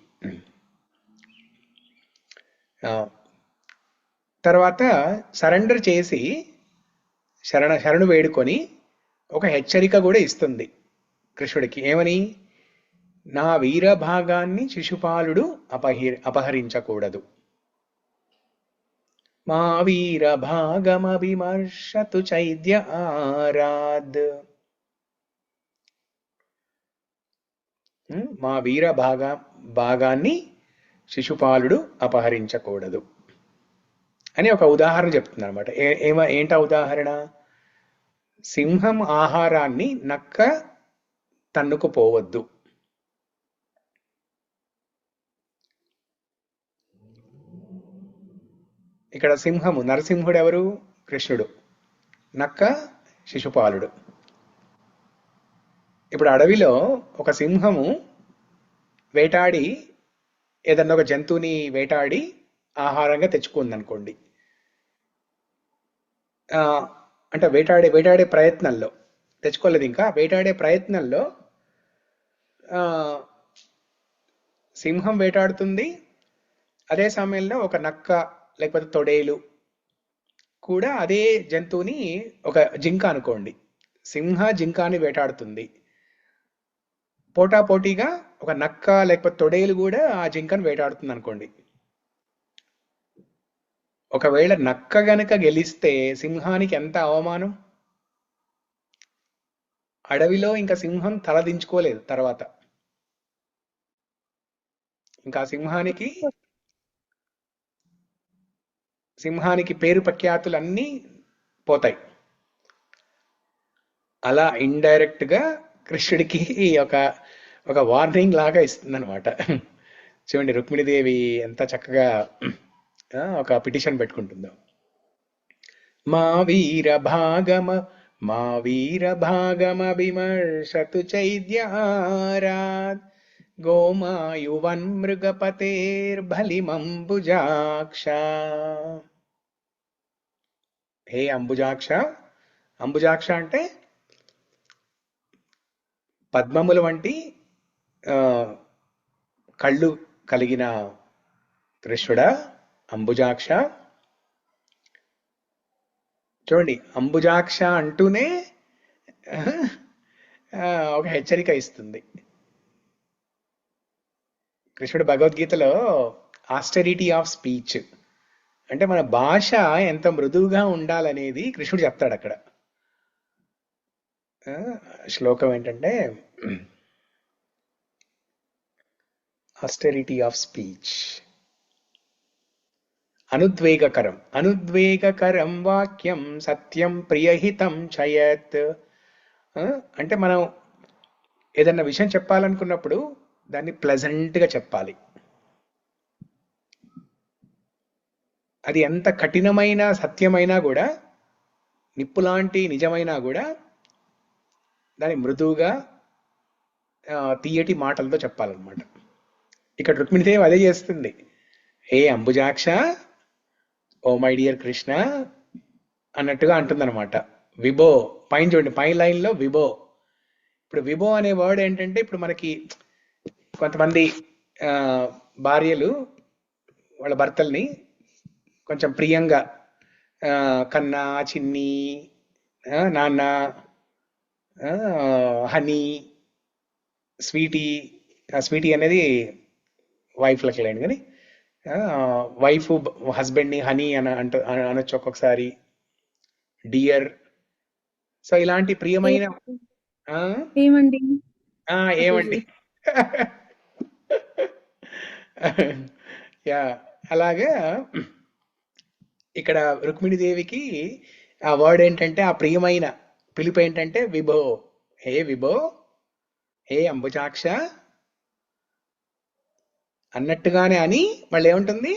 తర్వాత సరెండర్ చేసి శరణు వేడుకొని ఒక హెచ్చరిక కూడా ఇస్తుంది కృష్ణుడికి. ఏమని? నా వీరభాగాన్ని శిశుపాలుడు అపహరించకూడదు. మా వీరభాగమవిమర్శతు చైద్య ఆరాద్. మా భాగాన్ని శిశుపాలుడు అపహరించకూడదు అని ఒక ఉదాహరణ చెప్తుంది అనమాట. ఏంటా ఉదాహరణ? సింహం ఆహారాన్ని నక్క తన్నుకుపోవద్దు. ఇక్కడ సింహము, నరసింహుడు ఎవరు? కృష్ణుడు. నక్క శిశుపాలుడు. ఇప్పుడు అడవిలో ఒక సింహము వేటాడి ఏదన్నా ఒక జంతువుని వేటాడి ఆహారంగా తెచ్చుకుంది అనుకోండి. అంటే వేటాడే ప్రయత్నంలో తెచ్చుకోలేదు, ఇంకా వేటాడే ప్రయత్నంలో సింహం వేటాడుతుంది. అదే సమయంలో ఒక నక్క లేకపోతే తొడేలు కూడా అదే జంతువుని, ఒక జింక అనుకోండి, సింహ జింకాని వేటాడుతుంది. పోటాపోటీగా ఒక నక్క లేకపోతే తొడేలు కూడా ఆ జింకను వేటాడుతుంది అనుకోండి. ఒకవేళ నక్క గనక గెలిస్తే సింహానికి ఎంత అవమానం! అడవిలో ఇంకా సింహం తలదించుకోలేదు. తర్వాత ఇంకా సింహానికి పేరు ప్రఖ్యాతులన్నీ పోతాయి. అలా ఇండైరెక్ట్ గా కృష్ణుడికి ఒక వార్నింగ్ లాగా ఇస్తుంది అనమాట. చూడండి రుక్మిణీదేవి ఎంత చక్కగా ఒక పిటిషన్ పెట్టుకుంటుందో. మా వీరభాగమవిమర్శతు చైద్యారాద్ గోమాయువన్ మృగపతేర్బలిమంబుజాక్ష. హే అంబుజాక్ష. అంబుజాక్ష అంటే పద్మముల వంటి కళ్ళు కలిగిన కృష్ణుడా అంబుజాక్ష. చూడండి, అంబుజాక్ష అంటూనే ఒక హెచ్చరిక ఇస్తుంది. కృష్ణుడు భగవద్గీతలో ఆస్టెరిటీ ఆఫ్ స్పీచ్ అంటే మన భాష ఎంత మృదువుగా ఉండాలనేది కృష్ణుడు చెప్తాడు అక్కడ. శ్లోకం ఏంటంటే ఆస్టెరిటీ ఆఫ్ స్పీచ్. అనుద్వేగకరం వాక్యం సత్యం ప్రియహితం చయత్. అంటే మనం ఏదన్నా విషయం చెప్పాలనుకున్నప్పుడు దాన్ని ప్లెజెంట్గా చెప్పాలి. అది ఎంత కఠినమైన సత్యమైనా కూడా, నిప్పులాంటి నిజమైనా కూడా దాన్ని మృదువుగా తీయటి మాటలతో చెప్పాలన్నమాట. ఇక్కడ రుక్మిణీదేవి అదే చేస్తుంది. హే అంబుజాక్ష, ఓ మై డియర్ కృష్ణ అన్నట్టుగా అంటుందన్నమాట. విభో, పైన చూడండి, పై లైన్లో విభో. ఇప్పుడు విభో అనే వర్డ్ ఏంటంటే, ఇప్పుడు మనకి కొంతమంది భార్యలు వాళ్ళ భర్తల్ని కొంచెం ప్రియంగా కన్నా, చిన్ని, నాన్న, హనీ, స్వీటీ. స్వీటీ అనేది వైఫ్లకి లేండి, కానీ వైఫ్ హస్బెండ్ని హనీ అనొచ్చు ఒక్కొక్కసారి, డియర్. సో ఇలాంటి ప్రియమైన ఏమండి ఏమండి యా అలాగా ఇక్కడ రుక్మిణీదేవికి ఆ వర్డ్ ఏంటంటే, ఆ ప్రియమైన పిలుపు ఏంటంటే విభో, హే విభో, హే అంబుజాక్ష అన్నట్టుగానే అని మళ్ళీ ఏముంటుంది,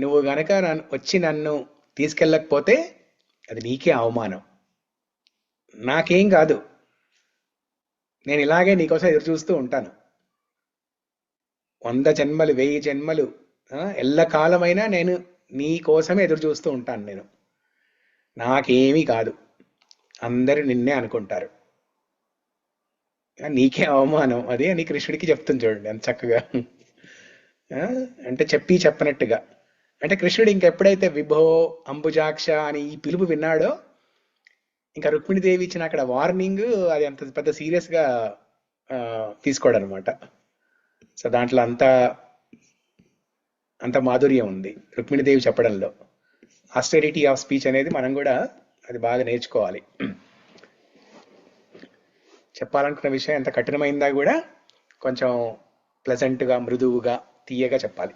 నువ్వు గనక వచ్చి నన్ను తీసుకెళ్ళకపోతే అది నీకే అవమానం, నాకేం కాదు, నేను ఇలాగే నీకోసం ఎదురు చూస్తూ ఉంటాను. 100 జన్మలు 1000 జన్మలు ఎల్లకాలమైనా నేను నీ కోసమే ఎదురు చూస్తూ ఉంటాను. నేను నాకేమీ కాదు, అందరూ నిన్నే అనుకుంటారు, నీకే అవమానం అది అని కృష్ణుడికి చెప్తుంది. చూడండి ఎంత చక్కగా. అంటే చెప్పనట్టుగా. అంటే కృష్ణుడు ఇంకెప్పుడైతే విభో అంబుజాక్ష అని ఈ పిలుపు విన్నాడో, ఇంకా రుక్మిణీదేవి ఇచ్చిన అక్కడ వార్నింగ్ అది అంత పెద్ద సీరియస్ గా తీసుకోడనమాట. సో దాంట్లో అంత మాధుర్యం ఉంది రుక్మిణీదేవి చెప్పడంలో. ఆస్టెరిటీ ఆఫ్ స్పీచ్ అనేది మనం కూడా అది బాగా నేర్చుకోవాలి. చెప్పాలనుకున్న విషయం ఎంత కఠినమైందా కూడా కొంచెం ప్లెజెంట్గా, మృదువుగా, తీయగా చెప్పాలి.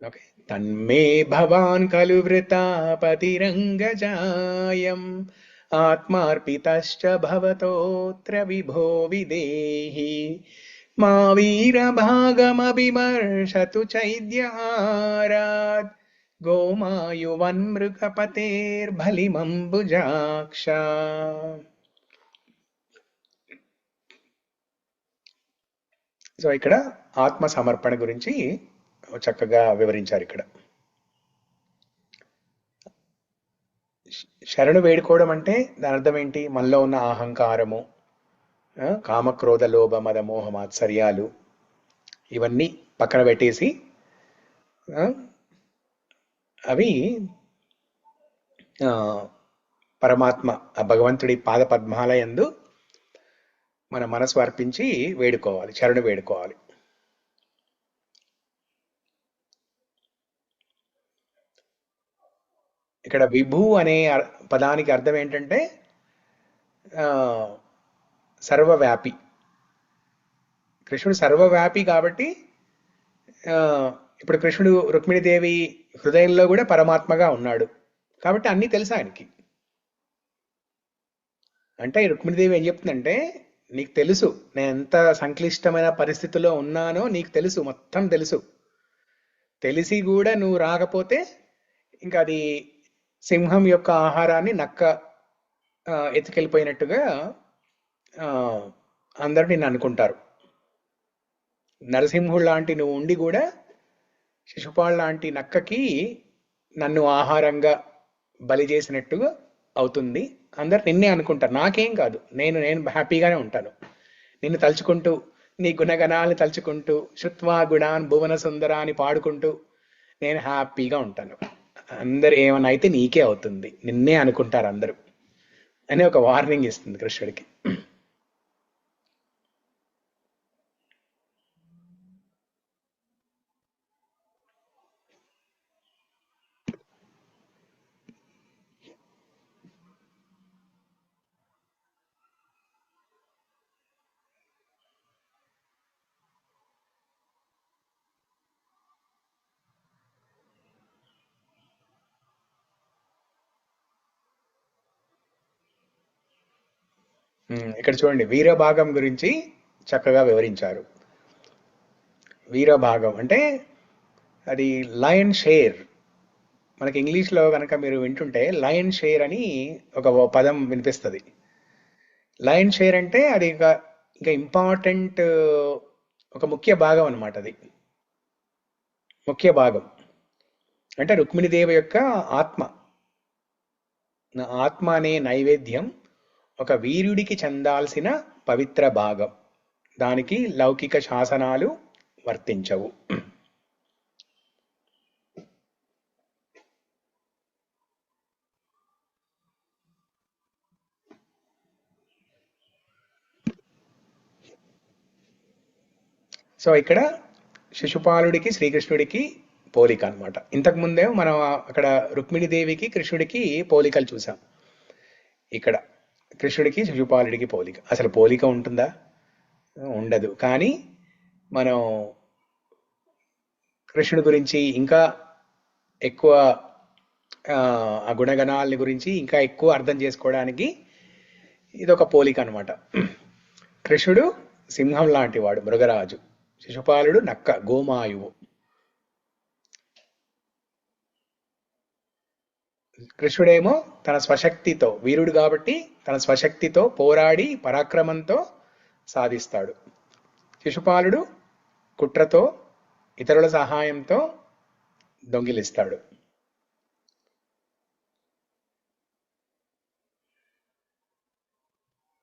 ఓకే. తన్మే భవాన్ ఖలు వృతాపతిరంగజాయం ఆత్మార్పితశ్చ భవతోత్ర విభో విదేహి మా వీరభాగమభిమర్షతు చైద్యహారాత్ గోమాయువన్మృగపతేర్బలిమంబుజాక్ష. సో ఇక్కడ ఆత్మ సమర్పణ గురించి చక్కగా వివరించారు. ఇక్కడ శరణు వేడుకోవడం అంటే దాని అర్థం ఏంటి, మనలో ఉన్న అహంకారము, కామక్రోధ లోభ మద మోహ మాత్సర్యాలు ఇవన్నీ పక్కన పెట్టేసి అవి పరమాత్మ భగవంతుడి పాద పద్మాల యందు మన మనసు అర్పించి వేడుకోవాలి, శరణు వేడుకోవాలి. ఇక్కడ విభు అనే పదానికి అర్థం ఏంటంటే సర్వవ్యాపి. కృష్ణుడు సర్వవ్యాపి కాబట్టి ఇప్పుడు కృష్ణుడు రుక్మిణీదేవి హృదయంలో కూడా పరమాత్మగా ఉన్నాడు కాబట్టి అన్నీ తెలుసు ఆయనకి. అంటే రుక్మిణీదేవి ఏం చెప్తుందంటే, నీకు తెలుసు నేను ఎంత సంక్లిష్టమైన పరిస్థితిలో ఉన్నానో, నీకు తెలుసు, మొత్తం తెలుసు, తెలిసి కూడా నువ్వు రాకపోతే ఇంకా అది సింహం యొక్క ఆహారాన్ని నక్క ఎత్తుకెళ్ళిపోయినట్టుగా అందరూ నిన్ను అనుకుంటారు. నరసింహుడు లాంటి నువ్వు ఉండి కూడా శిశుపాల్ లాంటి నక్కకి నన్ను ఆహారంగా బలి చేసినట్టుగా అవుతుంది, అందరు నిన్నే అనుకుంటారు, నాకేం కాదు, నేను హ్యాపీగానే ఉంటాను, నిన్ను తలుచుకుంటూ నీ గుణగణాలను తలుచుకుంటూ శృత్వా గుణాన్ భువన సుందర అని పాడుకుంటూ నేను హ్యాపీగా ఉంటాను. అందరు ఏమన్నా అయితే నీకే అవుతుంది, నిన్నే అనుకుంటారు అందరూ అని ఒక వార్నింగ్ ఇస్తుంది కృష్ణుడికి. ఇక్కడ చూడండి, వీరభాగం గురించి చక్కగా వివరించారు. వీరభాగం అంటే అది లయన్ షేర్. మనకి ఇంగ్లీష్లో కనుక మీరు వింటుంటే లయన్ షేర్ అని ఒక పదం వినిపిస్తుంది. లయన్ షేర్ అంటే అది ఇంకా ఇంపార్టెంట్, ఒక ముఖ్య భాగం అన్నమాట. అది ముఖ్య భాగం అంటే రుక్మిణీదేవి యొక్క ఆత్మ అనే నైవేద్యం ఒక వీరుడికి చెందాల్సిన పవిత్ర భాగం, దానికి లౌకిక శాసనాలు వర్తించవు. సో ఇక్కడ శిశుపాలుడికి శ్రీకృష్ణుడికి పోలిక అనమాట. ఇంతకు ముందే మనం అక్కడ రుక్మిణీదేవికి కృష్ణుడికి పోలికలు చూసాం. ఇక్కడ కృష్ణుడికి శిశుపాలుడికి పోలిక. అసలు పోలిక ఉంటుందా? ఉండదు. కానీ మనం కృష్ణుడి గురించి ఇంకా ఎక్కువ ఆ గుణగణాలని గురించి ఇంకా ఎక్కువ అర్థం చేసుకోవడానికి ఇదొక పోలిక అనమాట. కృష్ణుడు సింహం లాంటి వాడు, మృగరాజు. శిశుపాలుడు నక్క, గోమాయువు. కృష్ణుడేమో తన స్వశక్తితో, వీరుడు కాబట్టి తన స్వశక్తితో పోరాడి పరాక్రమంతో సాధిస్తాడు. శిశుపాలుడు కుట్రతో, ఇతరుల సహాయంతో దొంగిలిస్తాడు.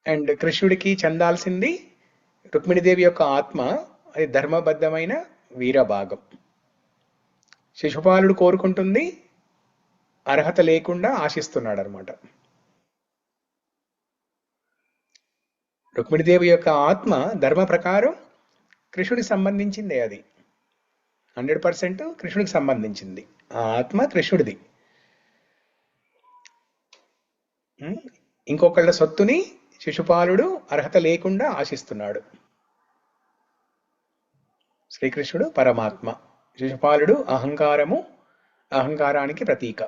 అండ్ కృష్ణుడికి చెందాల్సింది రుక్మిణీదేవి యొక్క ఆత్మ, అది ధర్మబద్ధమైన వీరభాగం. శిశుపాలుడు కోరుకుంటుంది, అర్హత లేకుండా ఆశిస్తున్నాడు అనమాట. రుక్మిణీదేవి యొక్క ఆత్మ ధర్మ ప్రకారం కృష్ణుడికి సంబంధించిందే, అది 100% కృష్ణుడికి సంబంధించింది. ఆ ఆత్మ కృష్ణుడిది. ఇంకొకళ్ళ సొత్తుని శిశుపాలుడు అర్హత లేకుండా ఆశిస్తున్నాడు. శ్రీకృష్ణుడు పరమాత్మ, శిశుపాలుడు అహంకారానికి ప్రతీక.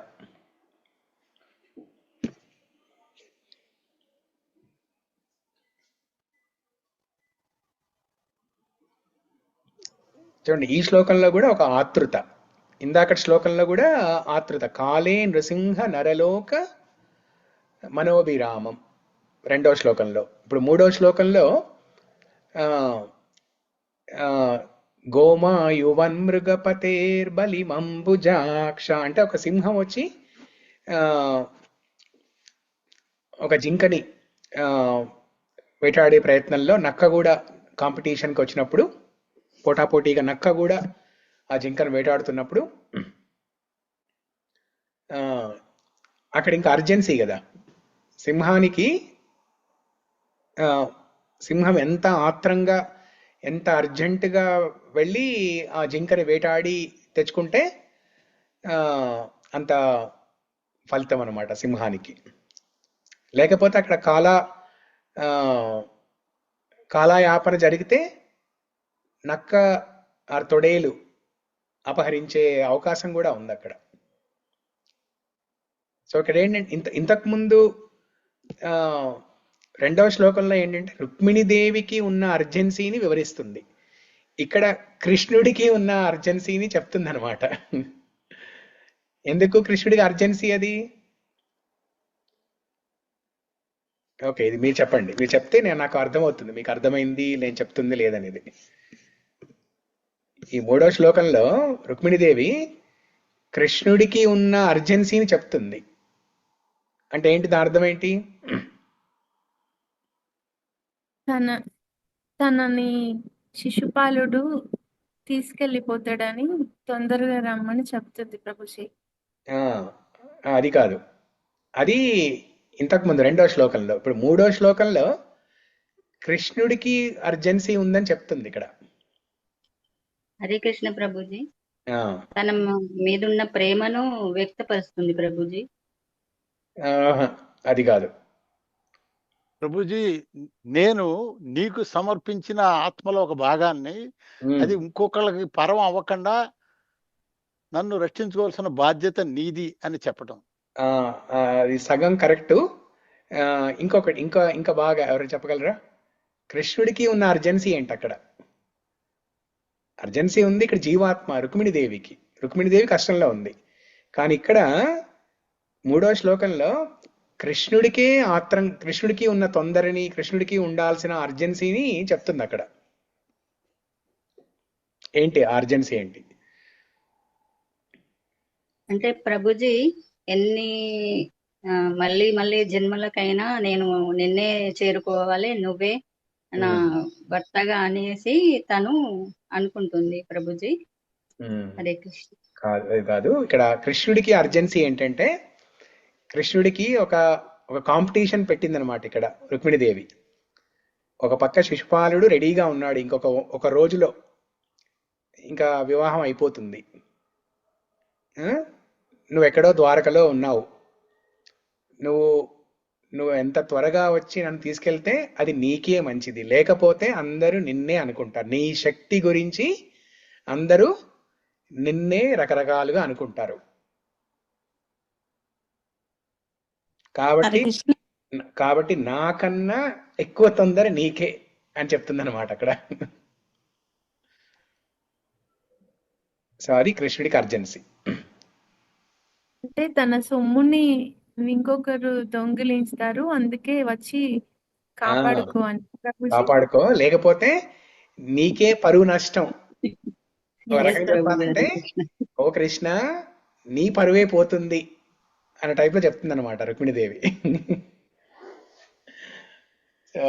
చూడండి, ఈ శ్లోకంలో కూడా ఒక ఆతృత, ఇందాకటి శ్లోకంలో కూడా ఆతృత. కాలే నృసింహ నరలోక మనోభిరామం 2వ శ్లోకంలో. ఇప్పుడు 3వ శ్లోకంలో గోమాయువన్ మృగపతేర్బలిమంబుజాక్ష అంటే ఒక సింహం వచ్చి ఒక జింకని వేటాడే ప్రయత్నంలో నక్క కూడా కాంపిటీషన్కి వచ్చినప్పుడు, పోటాపోటీగా నక్క కూడా ఆ జింకను వేటాడుతున్నప్పుడు అక్కడ ఇంకా అర్జెన్సీ కదా. సింహం ఎంత ఆత్రంగా, ఎంత అర్జెంటుగా వెళ్ళి ఆ జింకని వేటాడి తెచ్చుకుంటే అంత ఫలితం అనమాట సింహానికి. లేకపోతే అక్కడ కాలాయాపన జరిగితే నక్క ఆ తొడేలు అపహరించే అవకాశం కూడా ఉంది అక్కడ. సో ఇక్కడ ఏంటంటే ఇంతకు ముందు 2వ శ్లోకంలో ఏంటంటే రుక్మిణీదేవికి ఉన్న అర్జెన్సీని వివరిస్తుంది, ఇక్కడ కృష్ణుడికి ఉన్న అర్జెన్సీని చెప్తుంది అనమాట. ఎందుకు కృష్ణుడికి అర్జెన్సీ అది? ఓకే, ఇది మీరు చెప్పండి. మీరు చెప్తే నాకు అర్థమవుతుంది, మీకు అర్థమైంది నేను చెప్తుంది లేదనేది. ఈ 3వ శ్లోకంలో రుక్మిణీదేవి కృష్ణుడికి ఉన్న అర్జెన్సీని చెప్తుంది. అంటే ఏంటి, దాని అర్థం ఏంటి? తనని శిశుపాలుడు తీసుకెళ్ళిపోతాడని తొందరగా రమ్మని చెప్తుంది ప్రభుజీ. అది కాదు, అది ఇంతకు ముందు 2వ శ్లోకంలో. ఇప్పుడు 3వ శ్లోకంలో కృష్ణుడికి అర్జెన్సీ ఉందని చెప్తుంది ఇక్కడ. హరే కృష్ణ ప్రభుజీ, తన మీదున్న ప్రేమను వ్యక్తపరుస్తుంది ప్రభుజీ. అది కాదు ప్రభుజీ, నేను నీకు సమర్పించిన ఆత్మలో ఒక భాగాన్ని, అది ఇంకొకళ్ళకి పరం అవ్వకుండా నన్ను రక్షించుకోవాల్సిన బాధ్యత నీది అని చెప్పడం. అది సగం కరెక్టు. ఇంకొకటి ఇంకా బాగా ఎవరు చెప్పగలరా? కృష్ణుడికి ఉన్న అర్జెన్సీ ఏంటి అక్కడ? అర్జెన్సీ ఉంది ఇక్కడ జీవాత్మ రుక్మిణీదేవికి. రుక్మిణీదేవి కష్టంలో ఉంది. కానీ ఇక్కడ 3వ శ్లోకంలో కృష్ణుడికి ఉన్న తొందరని, కృష్ణుడికి ఉండాల్సిన అర్జెన్సీని చెప్తుంది అక్కడ. ఏంటి అర్జెన్సీ ఏంటి అంటే ప్రభుజీ, ఎన్ని మళ్ళీ మళ్ళీ జన్మలకైనా నేను నిన్నే చేరుకోవాలి, నువ్వే నా భర్తగా అనేసి తను అనుకుంటుంది ప్రభుజీ. హరే కృష్ణ. కాదు, ఇక్కడ కృష్ణుడికి అర్జెన్సీ ఏంటంటే, కృష్ణుడికి ఒక కాంపిటీషన్ పెట్టింది అనమాట ఇక్కడ రుక్మిణీదేవి. ఒక పక్క శిశుపాలుడు రెడీగా ఉన్నాడు, ఒక రోజులో ఇంకా వివాహం అయిపోతుంది. నువ్వెక్కడో ద్వారకలో ఉన్నావు, నువ్వు ఎంత త్వరగా వచ్చి నన్ను తీసుకెళ్తే అది నీకే మంచిది, లేకపోతే అందరూ నిన్నే అనుకుంటారు. నీ శక్తి గురించి అందరూ నిన్నే రకరకాలుగా అనుకుంటారు. కాబట్టి హరే కృష్ణ. కాబట్టి నాకన్నా ఎక్కువ తొందర నీకే అని చెప్తుంది అనమాట అక్కడ. సో అది కృష్ణుడికి అర్జెన్సీ. అంటే తన సొమ్ముని ఇంకొకరు దొంగిలించుతారు, అందుకే వచ్చి కాపాడుకో అని ప్రభుజీ. కాపాడుకో, లేకపోతే నీకే పరువు నష్టం. ఒక ఎస్ రకంగా ప్రభు, చెప్పాలంటే హరే కృష్ణ. ఓ కృష్ణ నీ పరువే పోతుంది అనే టైప్ లో చెప్తుంది అనమాట రుక్మిణీదేవి. సో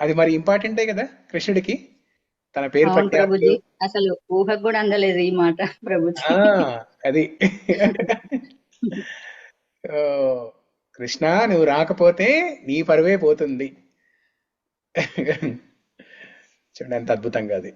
అది మరి ఇంపార్టెంటే కదా కృష్ణుడికి, తన పేరు అవును ప్రఖ్యాతులు. ప్రభుజీ, అసలు ఊహకు కూడా అందలేదు ఈ మాట ప్రభుజీ. అది ఓ, కృష్ణ నువ్వు రాకపోతే నీ పరువే పోతుంది. చూడండి ఎంత అద్భుతంగా అది.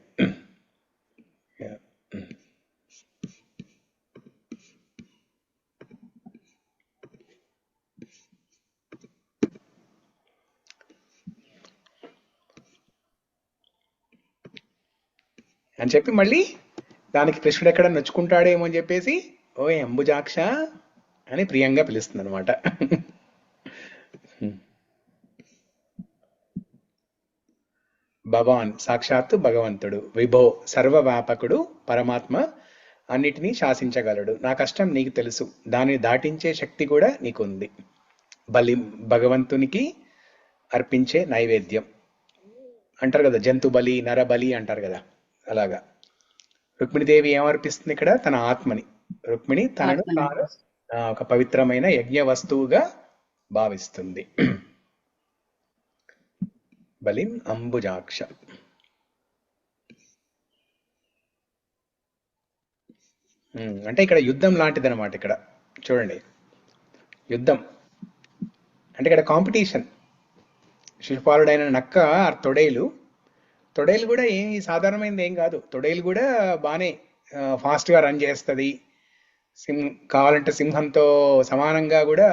అని చెప్పి మళ్ళీ దానికి కృష్ణుడు ఎక్కడ నొచ్చుకుంటాడేమో అని చెప్పేసి ఓ అంబుజాక్ష అని ప్రియంగా పిలుస్తుంది అనమాట. భగవాన్ సాక్షాత్తు భగవంతుడు, విభో సర్వవ్యాపకుడు, పరమాత్మ, అన్నిటినీ శాసించగలడు. నా కష్టం నీకు తెలుసు, దానిని దాటించే శక్తి కూడా నీకుంది. బలి భగవంతునికి అర్పించే నైవేద్యం అంటారు కదా, జంతు బలి నరబలి అంటారు కదా, అలాగా రుక్మిణీదేవి ఏమర్పిస్తుంది ఇక్కడ? తన ఆత్మని. రుక్మిణి తనను తాను ఒక పవిత్రమైన యజ్ఞ వస్తువుగా భావిస్తుంది. బలిం అంబుజాక్ష. అంటే ఇక్కడ యుద్ధం లాంటిది అనమాట. ఇక్కడ చూడండి, యుద్ధం అంటే ఇక్కడ కాంపిటీషన్. శిశుపాలుడైన నక్క తొడేలు కూడా ఏమి సాధారణమైనది ఏం కాదు. తొడేలు కూడా బాగానే ఫాస్ట్గా రన్ చేస్తుంది. కావాలంటే సింహంతో సమానంగా కూడా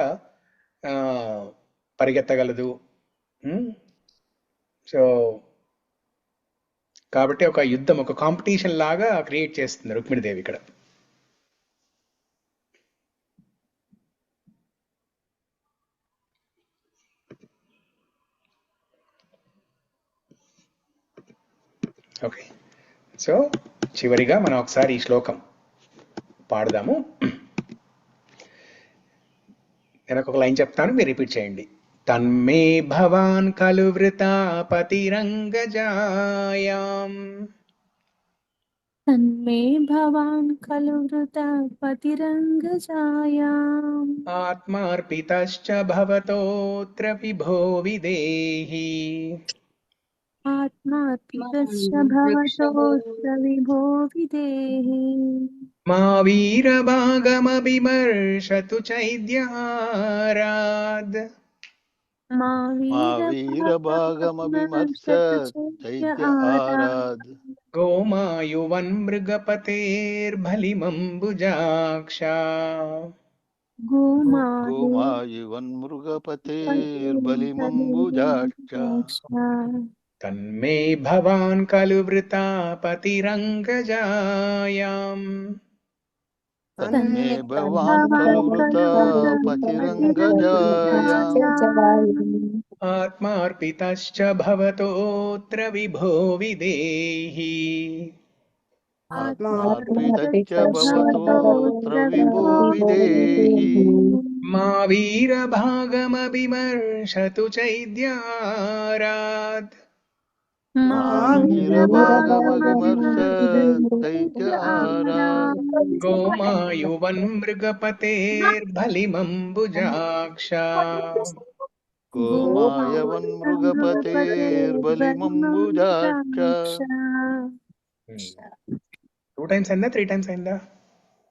పరిగెత్తగలదు. సో కాబట్టి ఒక యుద్ధం, ఒక కాంపిటీషన్ లాగా క్రియేట్ చేస్తుంది రుక్మిణీదేవి ఇక్కడ. ఓకే, సో చివరిగా మనం ఒకసారి ఈ శ్లోకం పాడదాము. నేను ఒక లైన్ చెప్తాను, మీరు రిపీట్ చేయండి. తన్మే భవాన్ ఖలు వృతా పతిరంగజాయాం. తన్మే భవాన్ ఖలు వృతా పతిరంగజాయాం. ఆత్మార్పితశ్చ భవతోత్ర విభో విదేహి. ఆత్మార్పితశ్చ భవతోత్ర విభో విదేహి. మా వీరభాగమభిమర్షతు చైద్యారాద్. మా వీరభాగమభిమర్శత్ చైద్యారాద్. గోమాయువన్మృగపతేర్బలిమంబుజాక్ష. గోమాయువన్మృగపతేర్బలిమంబుజాక్ష. తన్మే భవాన్ ఖలు వృతా పతిరంగజాయాం. తన్మే భవాన్ ఖలు వృతా పతిరంగజాయాం. ఆత్మార్పితశ్చ భవతోత్ర విభో విదేహి. ఆత్మార్పితశ్చ భవతోత్ర విభో విదేహి. మా వీరభాగమభిమర్షతు చైద్యారాద్. మా వీరభాగమభిమర్షత్ చైద్యారాద్. గోమాయువన్మృగపతేర్బలిమంబుజాక్ష. గోమాయువన్మృగపతేర్బలిమంబుజాక్ష. 2 times అయిందా 3 times అయిందా?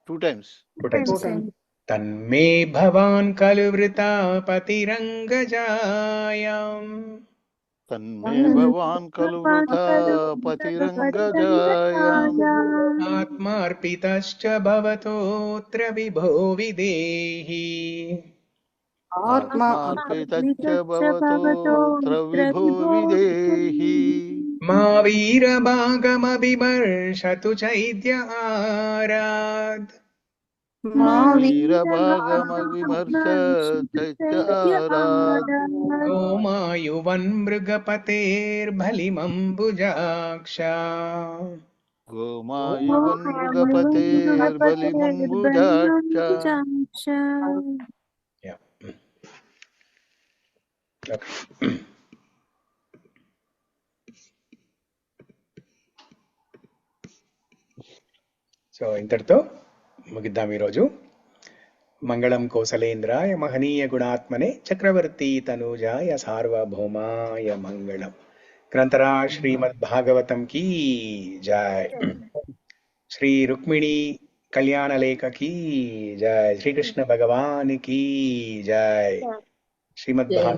2 times. 2 times. తన్మే భవాన్ ఖలు వృతా పతిరంగజాయాం. తన్మే భవాన్ ఖలు వృతా పతిరంగజాయాం. ఆత్మార్పితశ్చ భవతోత్ర విభో విదేహి. ఆత్మార్పితశ్చ భవతోత్ర విభో విదేహి. మా వీరభాగమభిమర్షతు చైద్యారాద్. మా వీరభాగమ విమర్శ చైత్యారాధ గోమాయువన్ మృగపతేర్బలిమంబుజాక్ష గోమాయువన్ మృగపతేర్బలిమంబుజాక్ష. Yeah. Okay. సో ఇంతటితో ముగిద్దాం ఈరోజు. మంగళం కోసలేంద్రాయ మహనీయ గుణాత్మనే చక్రవర్తి తనూజాయ సార్వభౌమాయ మంగళం. గ్రంథరా శ్రీమద్ భాగవతం కీ జయ. శ్రీ రుక్మిణీ కళ్యాణ లేఖ కీ జయ. శ్రీకృష్ణ భగవాన్ కీ జయ.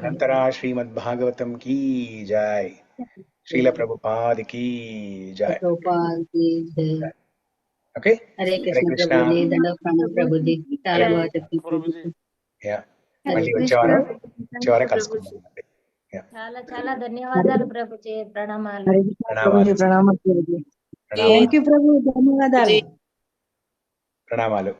గ్రంథరా శ్రీమద్ భాగవతం కీ జయ. శ్రీల ప్రభుపాద్ కీ జయ. ఓకే, హరే కృష్ణ ప్రభుజీ. దండవత్ప్రణామం ప్రభుజీ. చాలా బాగా చెప్పింది ప్రభుజీ. మళ్ళీ వచ్చే వారం కలుసుకుందాం. చాలా చాలా ధన్యవాదాలు ప్రభుజీ. ప్రణామాలు. థ్యాంక్ యూ ప్రభు, ధన్యవాదాలు. ప్రణామాలు.